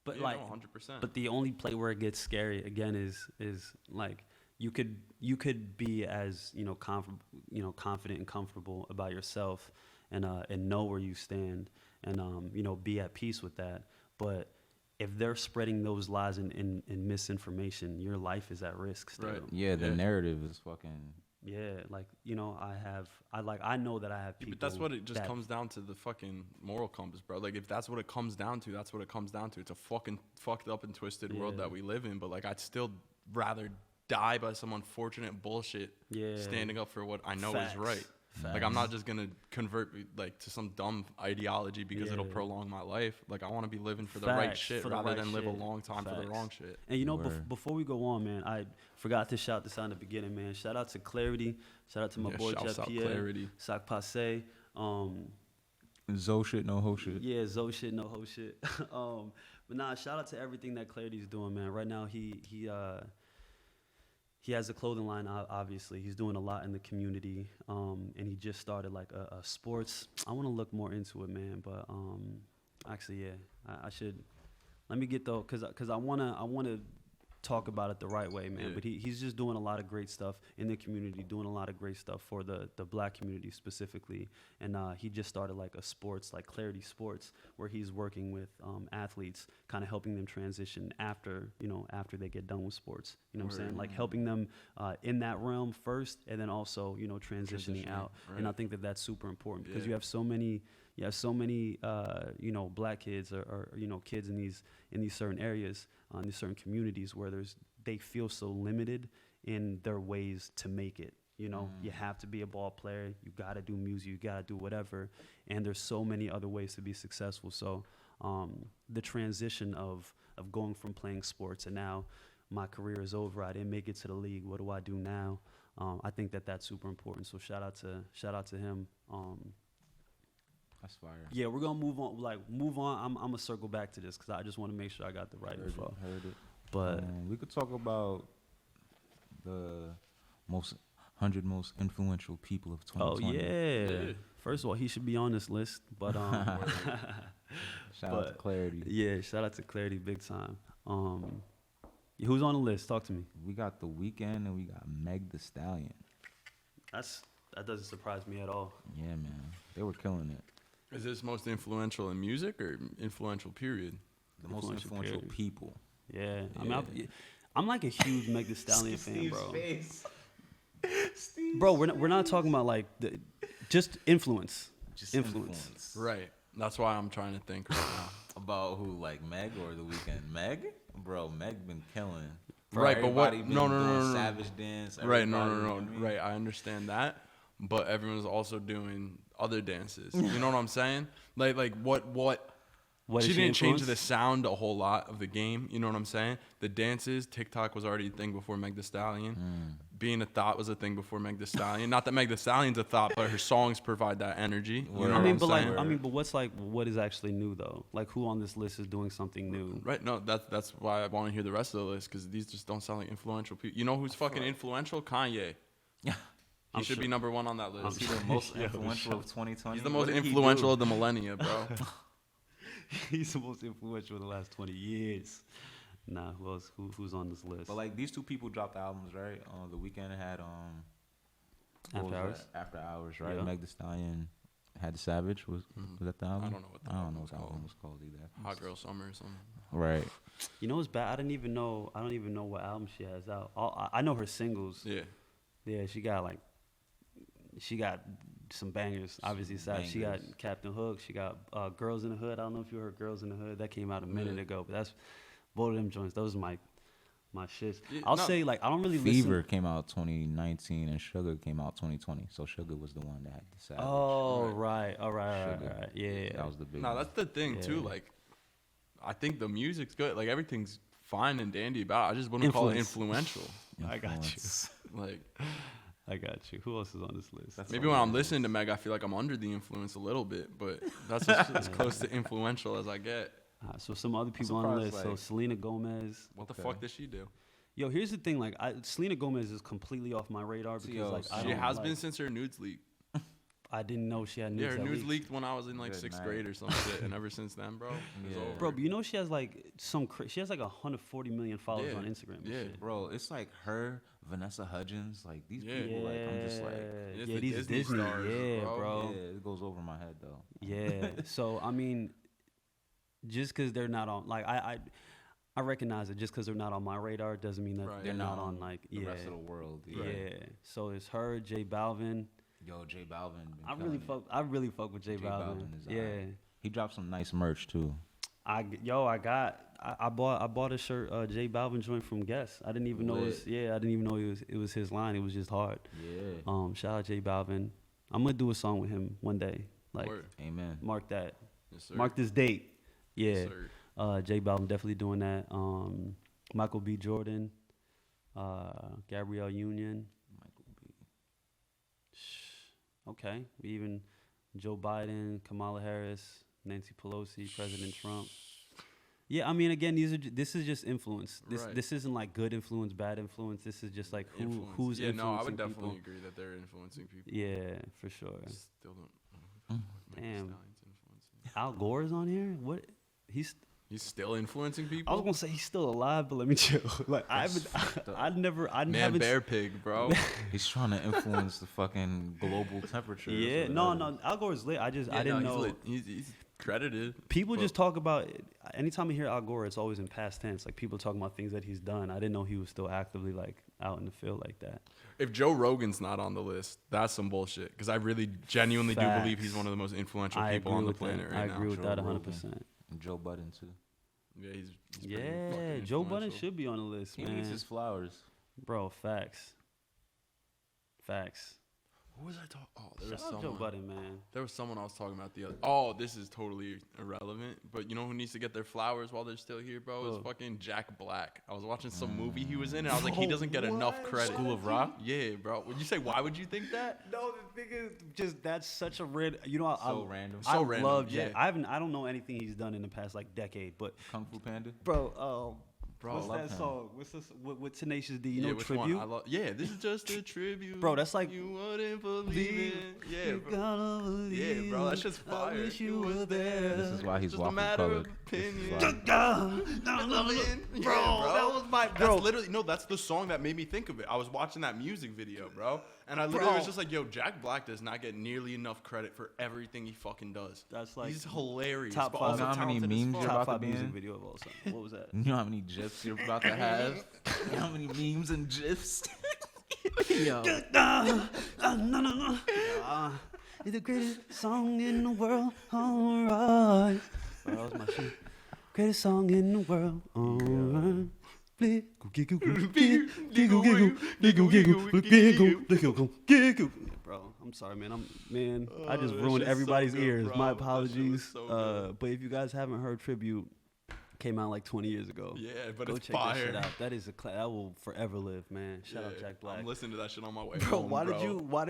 But Yeah, like, no, 100%. But the only play where it gets scary again is like you could be as confident and comfortable about yourself and know where you stand and be at peace with that. But if they're spreading those lies and misinformation, your life is at risk still. Right. Yeah, the narrative is fucking. Yeah, like I know that I have people. But that's what it just that- comes down to, the fucking moral compass, bro. Like if that's what it comes down to, that's what it comes down to. It's a fucking fucked up and twisted world that we live in. But like I'd still rather die by some unfortunate bullshit standing up for what I know is right. Like I'm not just gonna convert like to some dumb ideology because it'll prolong my life. Like I want to be living for the right shit rather than live a long time for the wrong shit. And before we go on, man, I forgot to shout this out in the beginning, man. Shout out to Clarity. Shout out to my boy shouts Jeff out Pierre. Clarity. Sac Passe. Zo shit, no ho shit. Yeah, Zo shit, no ho shit. But nah, shout out to everything that Clarity's doing, man. Right now, he has a clothing line, obviously. He's doing a lot in the community, and he just started like a sports. I want to look more into it, man. But actually, yeah, I should. Let me get though, cause I wanna talk about it the right way, man. Yeah. But he's just doing a lot of great stuff in the community, doing a lot of great stuff for the black community specifically. And he just started like a sports, like Clarity Sports, where he's working with athletes, kind of helping them transition after they get done with sports. You know what I'm saying? Like helping them in that realm first, and then also transitioning out. Right. And I think that that's super important because you have so many black kids or kids in these certain areas, in these certain communities where they feel so limited in their ways to make it. You have to be a ball player, you got to do music, you got to do whatever, and there's so many other ways to be successful. So the transition of going from playing sports and now my career is over, I didn't make it to the league, what do I do now? I think that that's super important. So shout out to him. That's fire. Yeah, we're gonna move on. I'm gonna circle back to this because I just want to make sure I got the right info. Heard it. But we could talk about the 100 most influential people of 2020. yeah. First of all, he should be on this list. But Shout out to Clarity. Yeah, shout out to Clarity, big time. Who's on the list? Talk to me. We got The Weeknd and we got Meg The Stallion. That doesn't surprise me at all. Yeah, man, they were killing it. Is this most influential in music or influential period? The most influential period. people. Yeah, I mean, I'm like a huge Meg The Stallion fan, bro. Bro, we're not talking about like just influence. Just influence. Right. That's why I'm trying to think right now. About who, like Meg or The Weeknd? Meg? Bro, Meg been killing. Right, but what? Everybody been No. doing Savage Dance. Right, no. you know what I mean? Right, I understand that. But everyone's also doing other dances. You know what I'm saying? Like what What she is didn't change influence? the sound a whole lot of the game. You know what I'm saying? The dances, TikTok was already a thing before Meg The Stallion. Being a thought was a thing before Meg The Stallion. Not that Meg The Stallion's a thought, but her songs provide that energy. You know I mean, what I'm but saying? what is actually new though? Like, who on this list is doing something new? Right, no, that's why I want to hear the rest of the list, because these just don't sound like influential people. You know who's fucking influential? Kanye. Yeah. He should be number one on that list. Is he the most influential of 2020? He's the most influential of the millennia, bro. He's the most influential in the last 20 years. Nah, who else? Who's on this list? But like these two people dropped albums, right? The Weeknd had After Hours. After Hours, right? Yeah. Meg The Stallion had the Savage. Was that the album? I don't know what the album was called either. Hot Girl Summer or something. Right. You know what's bad? I don't even know what album she has out. I know her singles. Yeah. Yeah, she got some bangers. Obviously, she got Captain Hook. She got Girls in the Hood. I don't know if you heard Girls in the Hood. That came out a minute ago, but that's both of them joints. Those are my shits. Yeah, I'll say like I don't really Fever listen. came out 2019 and Sugar came out 2020. So Sugar was the one that had the Savage. Oh right, all right, yeah. That was the big. No, that's the thing too. Like, I think the music's good. Like everything's fine and dandy about it. I just wouldn't call it influential. I got you. Like, I got you. Who else is on this list? Maybe when I'm listening to Meg, I feel like I'm under the influence a little bit, but that's as close to influential as I get. So some other people on the list. Like, so Selena Gomez. What the fuck does she do? Yo, here's the thing. Like, Selena Gomez is completely off my radar because she has been since her nudes leaked. I didn't know she had nudes. Yeah, her nudes leaked. leaked when I was in like sixth grade or some shit, and ever since then, bro. Bro, but you know she has like she has like 140 million followers on Instagram. Yeah, shit. Bro, it's like her, Vanessa Hudgens, like these people. Like I'm just like, these Disney stars, bro. Yeah, it goes over my head though. Yeah, so I mean, just because they're not on, like I recognize it. Just because they're not on my radar doesn't mean that they're not on like the rest of the world. Yeah. So it's her, J Balvin. Yo, J Balvin. I really fuck with J Balvin. Yeah, he dropped some nice merch too. I bought a shirt, J Balvin joint from Guess. I didn't even know it was his line. It was just hard. Yeah. Shout out J Balvin. I'm gonna do a song with him one day. Like, amen. Mark that. Yes, sir. Mark this date. Yeah. Yes, sir. J Balvin definitely doing that. Michael B. Jordan, Gabrielle Union. Okay, even Joe Biden, Kamala Harris, Nancy Pelosi, President Trump. Yeah, I mean, again, this is just influence. This isn't like good influence, bad influence. This is just like who's influencing people. Yeah, no, I would definitely agree that they're influencing people. Yeah, for sure. Still don't. Damn. Al Gore's on here. What? He's still influencing people. I was gonna say he's still alive, but let me chill. Like I haven't. Bear pig, bro. He's trying to influence the fucking global temperature. Yeah, no. Al Gore's lit. I didn't know. He's credited. People just talk about. Anytime I hear Al Gore, it's always in past tense. Like people talking about things that he's done. I didn't know he was still actively like out in the field like that. If Joe Rogan's not on the list, that's some bullshit. Because I really genuinely do believe he's one of the most influential people on the planet right now. I agree with that 100%. And Joe Budden too. Yeah, Joe Budden should be on the list, man. He needs his flowers. Bro, facts. Who was I talking? Oh, there was Shout out someone. Joe Budden, man. There was someone I was talking about the other. Oh, this is totally irrelevant. But you know who needs to get their flowers while they're still here, bro? Is fucking Jack Black. I was watching some movie he was in, and I was like, he doesn't get enough credit. School of Rock? Yeah, bro. Would you say why would you think that? No, the thing is, just that's such a red. You know, random. I random, love Jack. yeah. I don't know anything he's done in the past like decade, but Kung Fu Panda. bro, Bro, what's I love that him. song? What's this? With Tenacious D? You know, which Tribute. one? This is just a tribute. Bro, that's like you wouldn't believe it. Yeah, you bro. gotta believe. Yeah, bro, that's just fire. I wish you were there. This is why he's Just a walking matter colored. of opinion. This is why- Bro, that was my bro. That's literally that's the song that made me think of it. I was watching that music video, bro, and I literally was just like, "Yo, Jack Black does not get nearly enough credit for everything he fucking does. That's like he's hilarious. top but five. also You know how many talented as memes fuck. you're Top about to 5 be music in? video of all time. What was that? You know how many gifs you're about to have? You know how many memes and gifs? Yo. No. It's the greatest song in the world. All right. Bro, that was my shit. Greatest song in the world. All right. Bro, I'm sorry, man. I just ruined everybody's ears. My apologies. But if you guys haven't heard Tribute, came out like 20 years ago. Yeah, but Go it's check that shit fire. out. That is that will forever live, man. Shout out Jack Black. I'm listening to that shit on my way Bro, home, why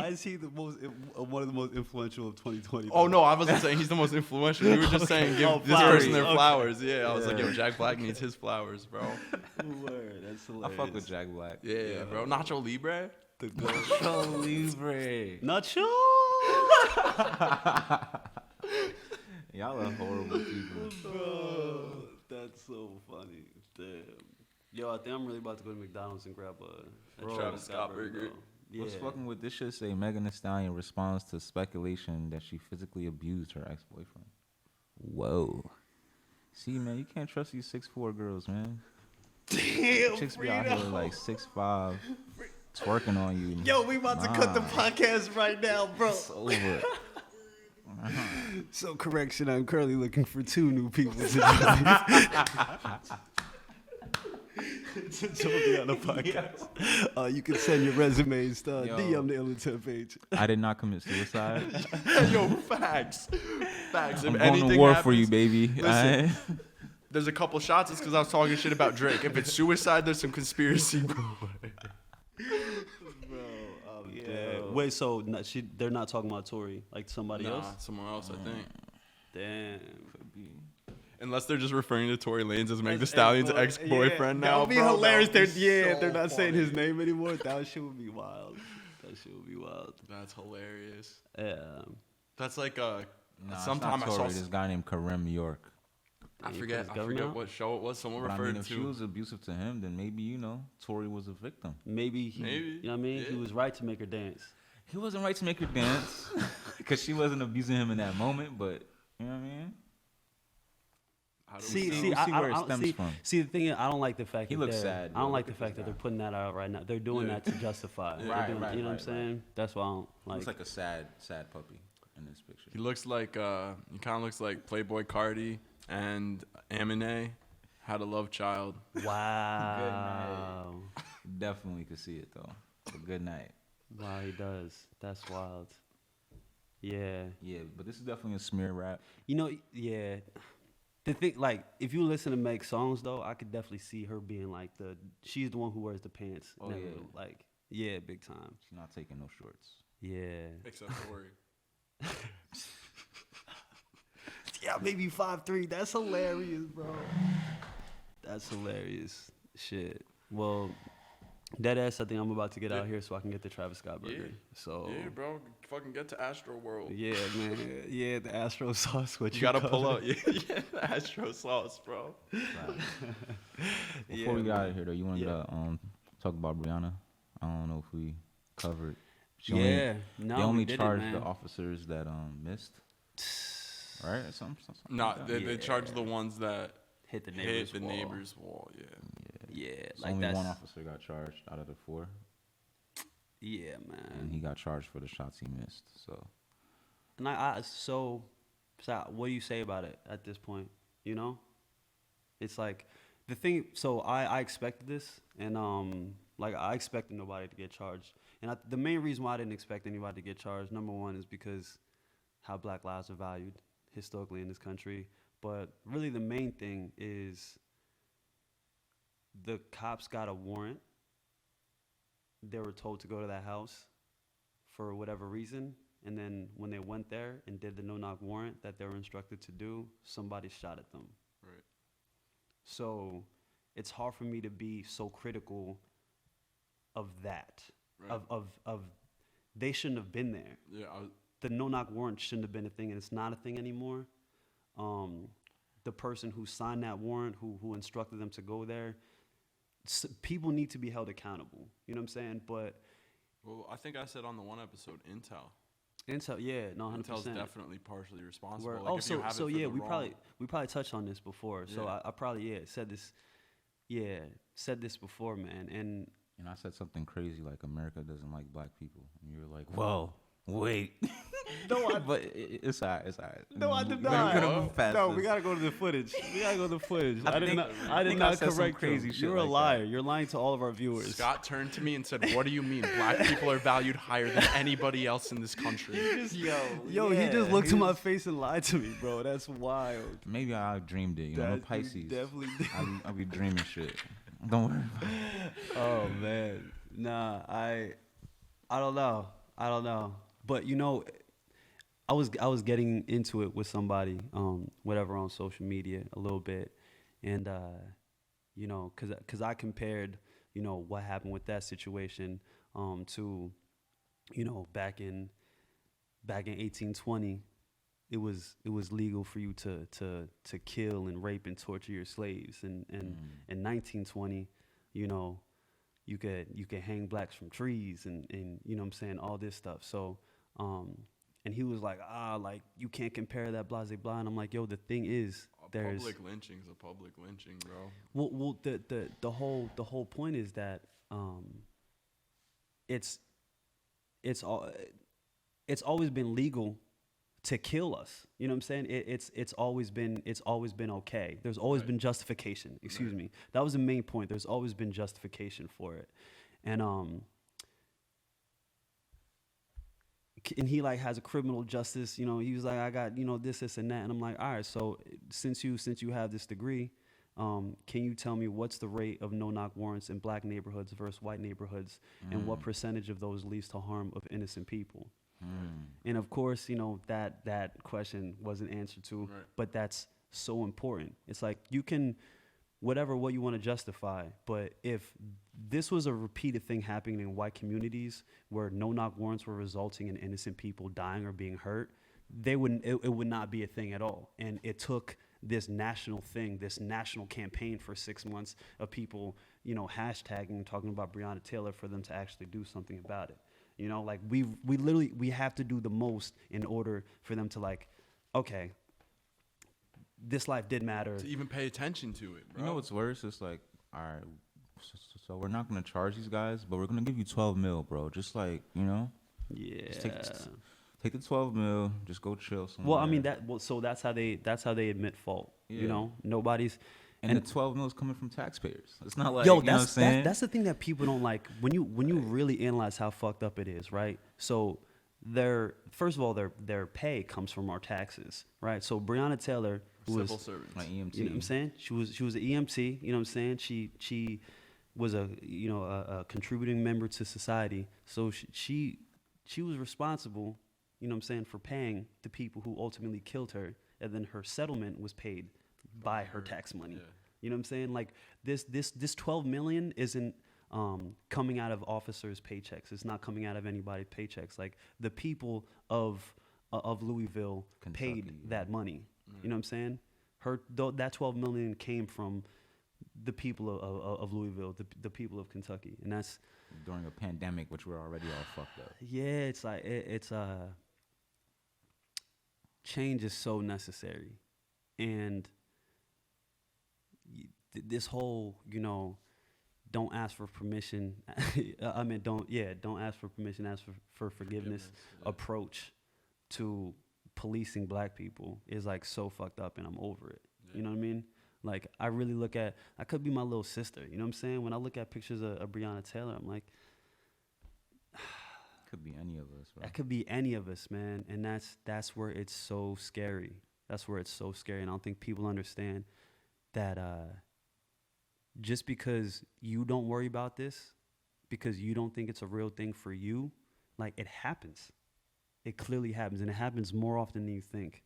is he the most one of the most influential of 2020? Oh no, I wasn't saying he's the most influential. You were just saying give this flowers. person their Okay. flowers. Yeah, I was like, yo, Jack Black needs his flowers, bro. Word, that's I hilarious. fuck with Jack Black. Yeah, bro. Nacho Libre. The goat. Nacho Libre. Nacho. Y'all are horrible people. Bro, that's so funny. Damn. Yo, I think I'm really about to go to McDonald's and grab a Travis Scott burger. What's fucking with this shit say Megan Thee Stallion responds to speculation that she physically abused her ex-boyfriend. Whoa. See, man, you can't trust these 6'4" girls, man. Damn, Chicks be out here like 6'5", twerking on you. Yo, we about to cut the podcast right now, bro. It's over. So correction, I'm currently looking for 2 new people to join me on the podcast. You can send your resumes to DM the Ill page. I did not commit suicide. Yo, facts. Facts. I'm If going anything to war happens, for you, baby. Listen, there's a couple shots. It's because I was talking shit about Drake. If it's suicide, there's some conspiracy, bro. Yeah. Wait, so they're not talking about Tory, like somebody else? Someone else, I think. Damn. Unless they're just referring to Tory Lanez as Meg Thee Stallion's ex-boyfriend now, That would be bro. hilarious. That would be They're so not saying funny. his name anymore. That shit would be wild. That shit would be wild. That's hilarious. Yeah. That's like Nah, sometime it's I not saw. Tory, this guy named Kareem York. I forget what show it was. Someone But I referred mean, if she to. was abusive to him, then maybe, Tory was a victim. Maybe, Maybe. you know what I mean? He Yeah. was right to make her dance. He wasn't right to make her dance because she wasn't abusing him in that moment, but, you know what I mean? How do we See, know? see I where it don't stems see, from. See, the thing is, I don't like the fact He that looks they're- sad, I bro. don't like the Look at fact that this they're guy. putting that out right now. They're doing that to justify. They're Right, doing- right, You know what I'm right, saying? That's why I don't like. Looks like a sad puppy in this picture. He looks like he kind of looks like Playboy Cardi and M.I.A. Had a love child. Wow. Definitely could see it, though. But good night. Wow, he does. That's wild. Yeah. Yeah, but this is definitely a smear rap. Yeah. The thing, like, if you listen to Meg's songs, though, I could definitely see her being like she's the one who wears the pants. Oh, Never, yeah. Like, yeah, big time. She's not taking no shorts. Yeah. Except Tory. Yeah, maybe 5'3". That's hilarious, bro. That's hilarious. Shit. Well, deadass, I think I'm about to get out here so I can get the Travis Scott burger. Yeah. So Yeah, bro. Fucking get to Astro World. yeah, man. Yeah, the Astro sauce. What You gotta call pull it. out. Yeah, the Astro sauce, bro. Before we get out of here, though, you want to Yeah. talk about Breonna? I don't know if we covered. Yeah. They No, only we did charged it, the man. officers that missed. Right? Something No, like that. they charge the ones that Hit the hit neighbor's the wall. neighbor's wall. Yeah. Yeah, So like only that's. one officer got charged out of the 4, Yeah, and man. he got charged for the shots he missed. So And so what do you say about it at this point? You know, it's like the thing. So I expected this, and like I expected nobody to get charged. And the main reason why I didn't expect anybody to get charged, number one, is because how Black lives are valued historically in this country. But really, the main thing is the cops got a warrant. They were told to go to that house for whatever reason. And then when they went there and did the no-knock warrant that they were instructed to do, somebody shot at them. Right. So it's hard for me to be so critical of that, Right. of they shouldn't have been there. Yeah. The no-knock warrant shouldn't have been a thing, and it's not a thing anymore. The person who signed that warrant, who instructed them to go there, people need to be held accountable. You know what I'm saying? But Well, I think I said on the one episode, Intel, yeah, no, 100%. Intel's definitely partially responsible. Word. Like, Oh, if you have it so for yeah, the we wrong- probably touched on this before. So Yeah. I probably said this, said this before, man. And I said something crazy like America doesn't like black people, and you were like, "Whoa, wait." no, But it's alright. It's alright. no, I did We're not. gonna move past No, this. we gotta go to the footage. I I did think- not. I I did think I not said some correct crazy you. shit You're a like that. liar. You're lying to all of our viewers. Scott turned to me and said, "What do you mean? Black people are valued higher than anybody else in this country?" Yo, he just looked to my face and lied to me, bro. That's wild. Maybe I dreamed it. You know, I'm a That you Pisces. definitely did. I be dreaming shit. Don't worry about it. Oh man, nah, I don't know. But I was getting into it with somebody, whatever, on social media a little bit, and cause I compared, what happened with that situation, to, back in 1820, it was legal for you to kill and rape and torture your slaves, and in 1920, you could hang blacks from trees and you know what I'm saying, all this stuff. So and he was like, like you can't compare that, blah blah blah. And I'm like, yo, the thing is, there's public lynching's a public lynching, bro. Well, the whole point is that it's always been legal to kill us. You know what I'm saying? It's always been okay. There's always been justification. Excuse me. That was the main point. There's always been justification for it, and he like has a criminal justice. You know, he was like, I got this and that, and I'm like, all right. So since you have this degree, can you tell me what's the rate of no-knock warrants in black neighborhoods versus white neighborhoods, and what percentage of those leads to harm of innocent people? And of course, that question wasn't answered to, but that's so important. It's like you can, what you want to justify, but if this was a repeated thing happening in white communities where no-knock warrants were resulting in innocent people dying or being hurt, it would not be a thing at all. And it took this national thing, this national campaign for 6 months of people, hashtagging, talking about Breonna Taylor for them to actually do something about it. Like we literally have to do the most in order for them to like, okay, this life did matter. To even pay attention to it, bro. You know what's worse? It's like, all right, so we're not going to charge these guys, but we're going to give you 12 mil, bro. Just like, Yeah. Just take the 12 mil, just go chill somewhere. Well, I mean, so that's how they admit fault. Yeah. Nobody's. And the 12 mil is coming from taxpayers. It's not like, that's the thing that people don't like when you really analyze how fucked up it is, right? So first of all, their pay comes from our taxes, right? So Breonna Taylor was civil servants, my EMT. You know what I'm saying? She was an EMT. You know what I'm saying? She was a contributing member to society. So she was responsible, you know what I'm saying, for paying the people who ultimately killed her, and then her settlement was paid by her tax money. Yeah. You know what I'm saying? Like this 12 million isn't coming out of officers' paychecks. It's not coming out of anybody's paychecks. Like the people of Louisville Kentucky, paid that money. You know what I'm saying? That 12 million came from the people of Louisville, the people of Kentucky, and that's during a pandemic, which we're already all fucked up. Yeah, it's like change is so necessary, and this whole don't ask for permission. I mean, don't ask for permission, ask for forgiveness approach to policing black people is like so fucked up, and I'm over it. You know what I mean? Like I really look at, I could be my little sister. You know what I'm saying? When I look at pictures of Breonna Taylor, I'm like, could be any of us, right? That could be any of us, man. And that's where it's so scary. That's where it's so scary. And I don't think people understand that just because you don't worry about this, because you don't think it's a real thing for you, like it happens. It clearly happens, and it happens more often than you think.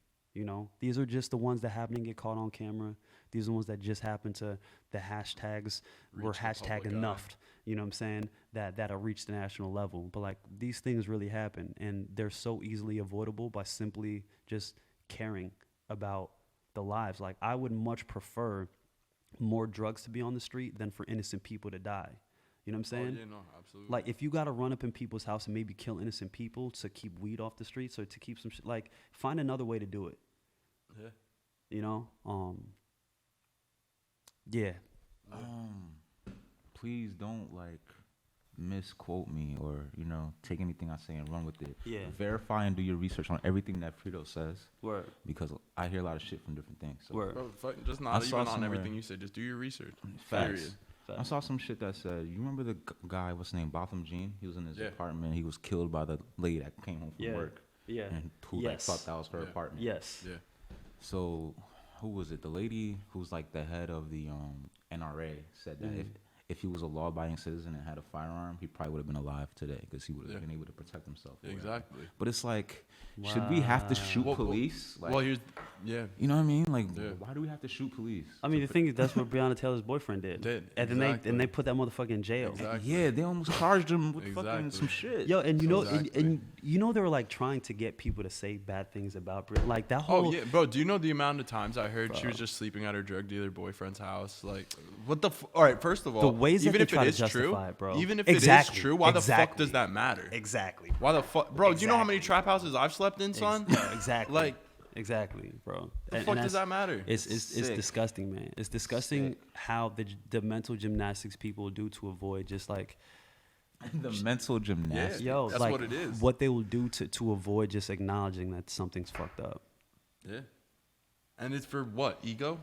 These are just the ones that happen to get caught on camera. These are the ones that just happen to the hashtags were hashtag enough. You know what I'm saying? That'll reach the national level. But like these things really happen, and they're so easily avoidable by simply just caring about the lives. Like I would much prefer more drugs to be on the street than for innocent people to die. You know what I'm saying? Oh, yeah, no, absolutely. Like if you got to run up in people's house and maybe kill innocent people to keep weed off the streets or to keep some shit, like find another way to do it. Yeah. Yeah. Please don't like misquote me or take anything I say and run with it. Yeah. Verify and do your research on everything that Frito says. Word. Because I hear a lot of shit from different things. So. Word. Bro, just not even on everything you say. Just do your research. Facts. I saw some shit that said, you remember the guy, what's his name, Botham Jean? He was in his apartment. He was killed by the lady that came home from work. Yeah. And who thought that was her apartment. Yes. Yeah. So who was it? The lady who's like the head of the NRA said that if he was a law-abiding citizen and had a firearm, he probably would have been alive today because he would have been able to protect himself. Exactly. But it's like, should we have to shoot police? Well, here's, you know what I mean? Like, why do we have to shoot police? I mean, the thing is, that's what Breonna Taylor's boyfriend did. And then they put that motherfucker in jail. Exactly. Yeah, they almost charged him with fucking some shit. Yo, and and they were like trying to get people to say bad things about Breonna. Like that whole. Oh yeah, bro. Do you know the amount of times I heard she was just sleeping at her drug dealer boyfriend's house? Like, what the? All right, first of all, ways that even they if try it to is true, justify it, bro. even if Exactly. it is true, why the fuck Exactly. does that matter? Exactly. Why the fuck, bro? Do you know how many Exactly. trap houses I've slept in, son? Exactly. Like, exactly, bro. the fuck does that's- that matter? It's Sick. disgusting, man. It's disgusting how the mental gymnastics people do to avoid just like The mental gymnastics. yo, that's like what it is. what they will do to avoid just acknowledging that something's fucked up. Yeah. And it's for what? Ego?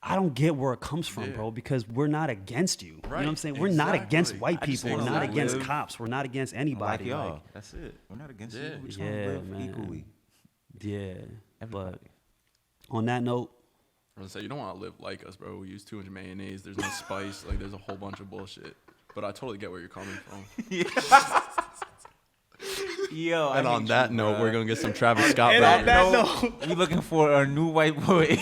I don't get where it comes from, Yeah. bro, because we're not against you. You know what I'm Right, saying? We're not against exactly. white I just people. We're wanna not live. against cops. We're not against Like anybody. y'all. Like, That's it. We're not against Yeah. you. We're trying yeah, to live man. equally. Yeah. Everybody. But on that note, I was gonna say, you don't want to live like us, bro. We use too much mayonnaise. There's no spice. Like, there's a whole bunch of bullshit. But I totally get where you're coming from. Yo, And on that note, we're gonna get some Travis Scott. And on burgers. that note, we looking for a new white boy.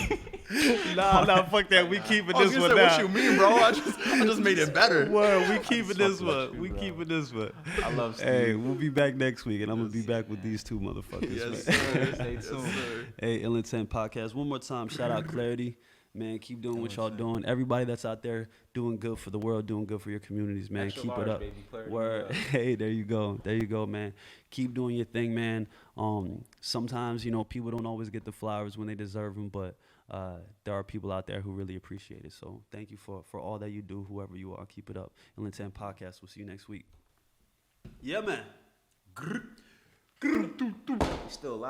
nah, fuck that. We keeping I was this gonna one say, now. what you mean, bro? I just made it better. Word, we keeping this fucking with one. you, We bro. keeping this one. I love Steve. hey, we'll be back next week, and I'm gonna be back with these two motherfuckers. Yes, man. sir. Stay Yes, tuned. sir. Hey, Ill Intent Podcast. One more time, shout out Clarity. Man, keep doing what y'all doing. Everybody that's out there doing good for the world, doing good for your communities, man. Extra keep large, it up. baby. Clarity, Word. what up? Hey, there you go. There you go, man. Keep doing your thing, man. Sometimes, people don't always get the flowers when they deserve them, but there are people out there who really appreciate it. So thank you for all that you do, whoever you are. Keep it up. Ill Intent Podcast. We'll see you next week. Yeah, man. Still alive.